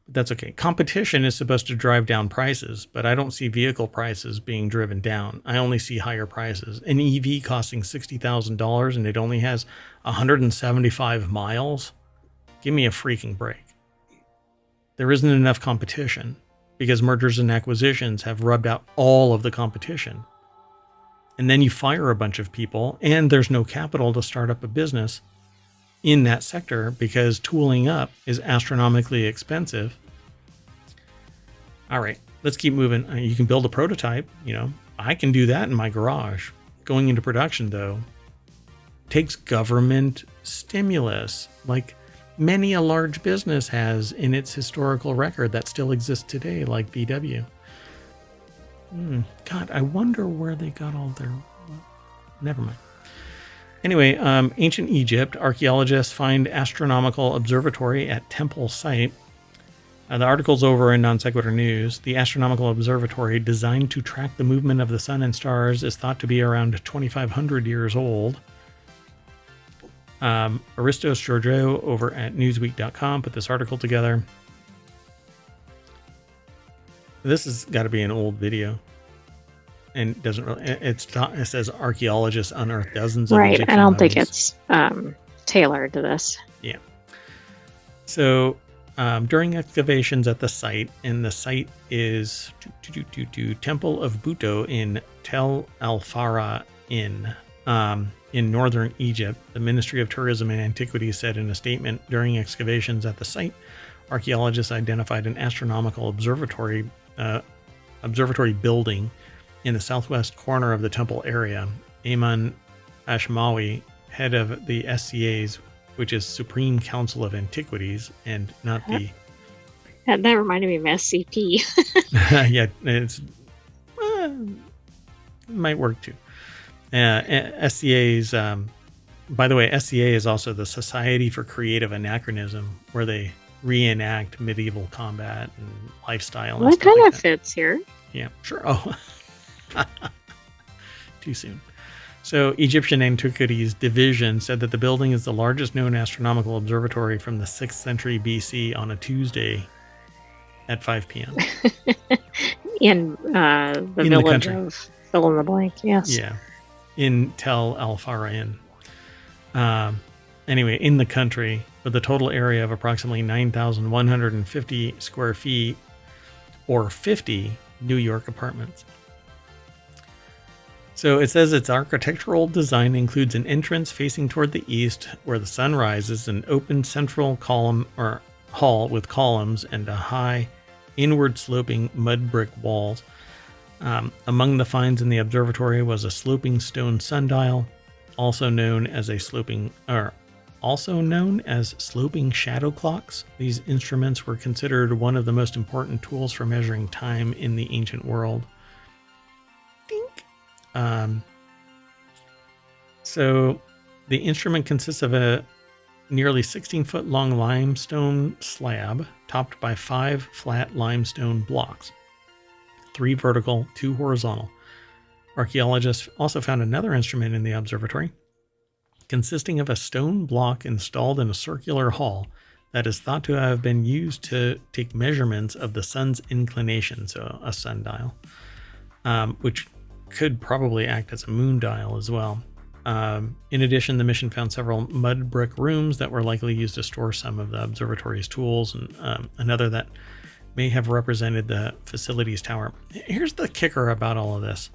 But that's okay. Competition is supposed to drive down prices, but I don't see vehicle prices being driven down. I only see higher prices. An EV costing $60,000 and it only has 175 miles? Give me a freaking break. There isn't enough competition, because mergers and acquisitions have rubbed out all of the competition. And then you fire a bunch of people, and there's no capital to start up a business in that sector, because tooling up is astronomically expensive. All right, let's keep moving. You can build a prototype. I can do that in my garage. Going into production, though, takes government stimulus, like many a large business has in its historical record that still exists today, like VW. God, I wonder where they got all their... Never mind. Anyway, ancient Egypt, archaeologists find astronomical observatory at temple site. The article's over in Non Sequitur News. The astronomical observatory, designed to track the movement of the sun and stars, is thought to be around 2,500 years old. Aristos Georgiou over at Newsweek.com put this article together. This has got to be an old video. And it doesn't really, it says archaeologists unearthed dozens of Egyptian I don't mummies. think it's tailored to this. Yeah. So during excavations at the site, and the site is Temple of Buto in Tel Al Farah in northern Egypt, the Ministry of Tourism and Antiquities said in a statement, during excavations at the site, archaeologists identified an astronomical observatory building in the southwest corner of the temple area. Ayman Ashmawi, head of the s3e246, which is Supreme Council of Antiquities, and not the... That reminded me of SCP. Yeah, it's... might work too. s3e246's... by the way, s3e246 is also the Society for Creative Anachronism, where they reenact medieval combat and lifestyle. Well, that kind of fits here. Yeah, sure. Oh, too soon. So, Egyptian Antiquities Division said that the building is the largest known astronomical observatory from the 6th century BC on a Tuesday at 5 p.m. in the village of fill in the blank. Yes. Yeah, in Tel Al Farah. Anyway, in the country, with a total area of approximately 9,150 square feet, or 50 New York apartments. So it says its architectural design includes an entrance facing toward the east where the sun rises, an open central column or hall with columns, and a high inward sloping mud brick walls. Among the finds in the observatory was a sloping stone sundial, also known as sloping shadow clocks. These instruments were considered one of the most important tools for measuring time in the ancient world. Dink. So the instrument consists of a nearly 16-foot long limestone slab topped by 5 flat limestone blocks, 3 vertical, 2 horizontal. Archaeologists also found another instrument in the observatory, consisting of a stone block installed in a circular hall that is thought to have been used to take measurements of the sun's inclination, so a sundial, which could probably act as a moon dial as well. In addition, the mission found several mud brick rooms that were likely used to store some of the observatory's tools, and another that may have represented the facilities tower. Here's the kicker about all of this.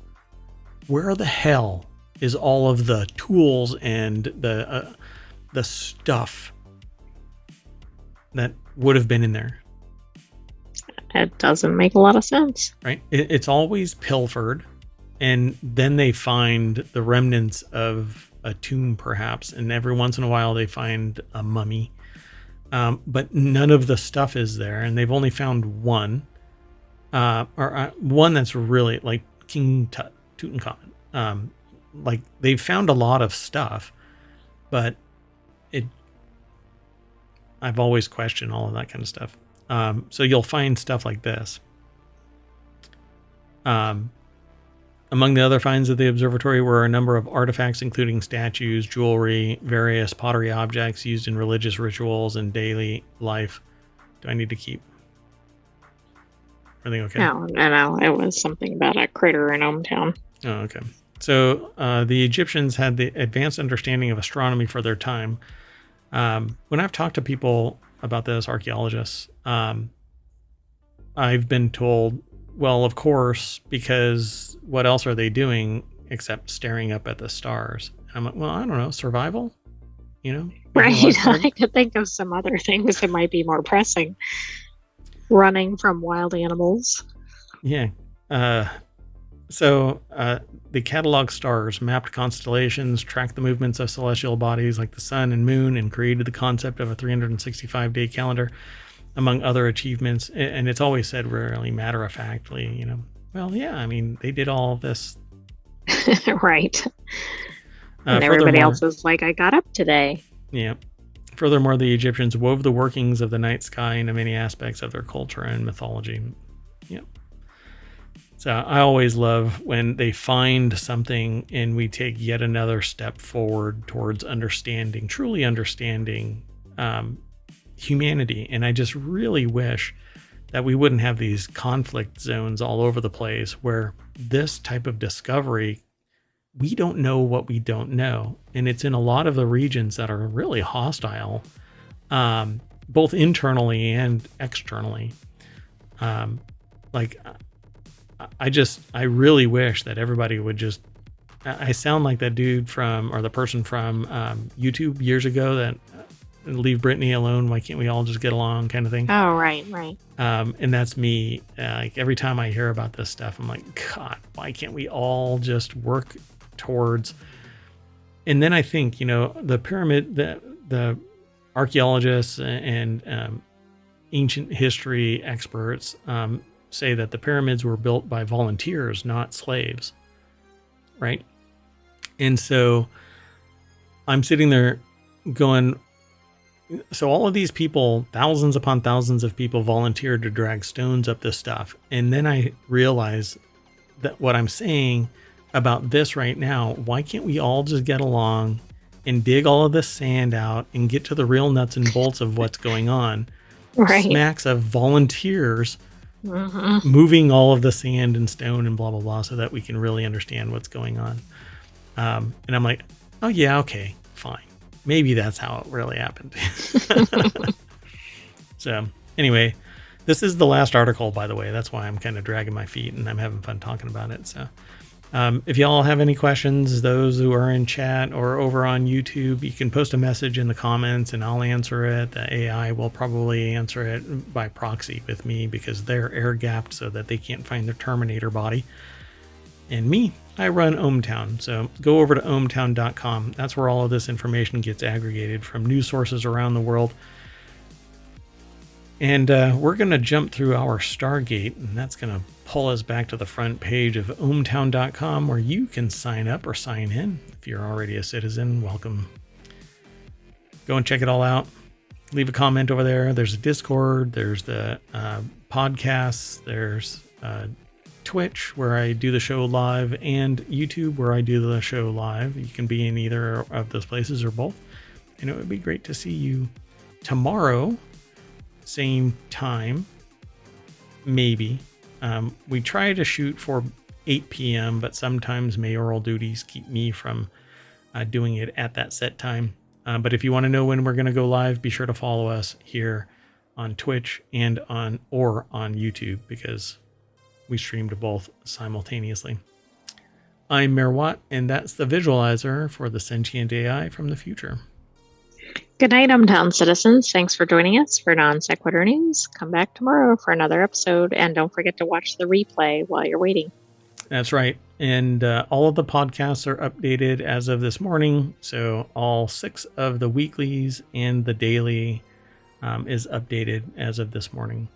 Where the hell is all of the tools and the stuff that would have been in there? It doesn't make a lot of sense. Right? It's always pilfered, and then they find the remnants of a tomb, perhaps, and every once in a while they find a mummy. But none of the stuff is there, and they've only found one. One that's really like King Tutankhamun. Like, they've found a lot of stuff, but I've always questioned all of that kind of stuff. So you'll find stuff like this. Among the other finds of the observatory were a number of artifacts, including statues, jewelry, various pottery objects used in religious rituals and daily life. Do I need to keep? Everything okay? No. It was something about a critter in hometown. Oh, okay. So the Egyptians had the advanced understanding of astronomy for their time. When I've talked to people about this, archaeologists, I've been told, well, of course, because what else are they doing except staring up at the stars? And I'm like, well, I don't know, survival? You know? Right. I could think of some other things that might be more pressing. Running from wild animals. Yeah. So they cataloged stars, mapped constellations, tracked the movements of celestial bodies like the sun and moon, and created the concept of a 365-day calendar, among other achievements. And it's always said really matter-of-factly, you know, well, yeah, I mean, they did all of this. Right. And everybody else is like, I got up today. Yeah. Furthermore, the Egyptians wove the workings of the night sky into many aspects of their culture and mythology. Yep. So I always love when they find something and we take yet another step forward towards understanding, truly understanding humanity. And I just really wish that we wouldn't have these conflict zones all over the place where this type of discovery, we don't know what we don't know. And it's in a lot of the regions that are really hostile, both internally and externally. I really wish that everybody would just, I sound like that dude from, or the person from YouTube years ago that leave Brittany alone. Why can't we all just get along kind of thing? Oh, right. And that's me. Like every time I hear about this stuff, I'm like, God, why can't we all just work towards? And then I think, the pyramid, the archaeologists and ancient history experts say that the pyramids were built by volunteers, not slaves, right? And so I'm sitting there going, so all of these people, thousands upon thousands of people volunteered to drag stones up this stuff. And then I realize that what I'm saying about this right now, why can't we all just get along and dig all of this sand out and get to the real nuts and bolts of what's going on? Right. Smacks of volunteers moving all of the sand and stone and blah, blah, blah, so that we can really understand what's going on. And I'm like, oh yeah, okay, fine. Maybe that's how it really happened. So anyway, this is the last article, by the way. That's why I'm kind of dragging my feet and I'm having fun talking about it. So if y'all have any questions, those who are in chat or over on YouTube, you can post a message in the comments and I'll answer it. The AI will probably answer it by proxy with me because they're air gapped so that they can't find their Terminator body. And me, I run ohmTown. So go over to ohmTown.com. That's where all of this information gets aggregated from news sources around the world. And we're going to jump through our Stargate, and that's going to pull us back to the front page of ohmTown.com where you can sign up or sign in. If you're already a citizen, welcome. Go and check it all out. Leave a comment over there. There's a Discord. There's the podcasts. There's Twitch, where I do the show live, and YouTube, where I do the show live. You can be in either of those places or both. And it would be great to see you tomorrow, same time, maybe. We try to shoot for 8 p.m., but sometimes mayoral duties keep me from doing it at that set time. But if you want to know when we're going to go live, be sure to follow us here on Twitch and on YouTube, because we stream to both simultaneously. I'm Mayor Watt, and that's the visualizer for the sentient AI from the future. Good night, ohmTown citizens. Thanks for joining us for Non Sequitur News. Come back tomorrow for another episode, and don't forget to watch the replay while you're waiting. That's right. And all of the podcasts are updated as of this morning. So all 6 of the weeklies and the daily is updated as of this morning.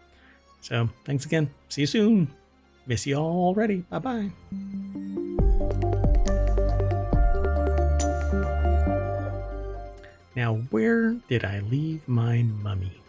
So thanks again. See you soon. Miss you all already. Bye-bye. Now, where did I leave my mummy?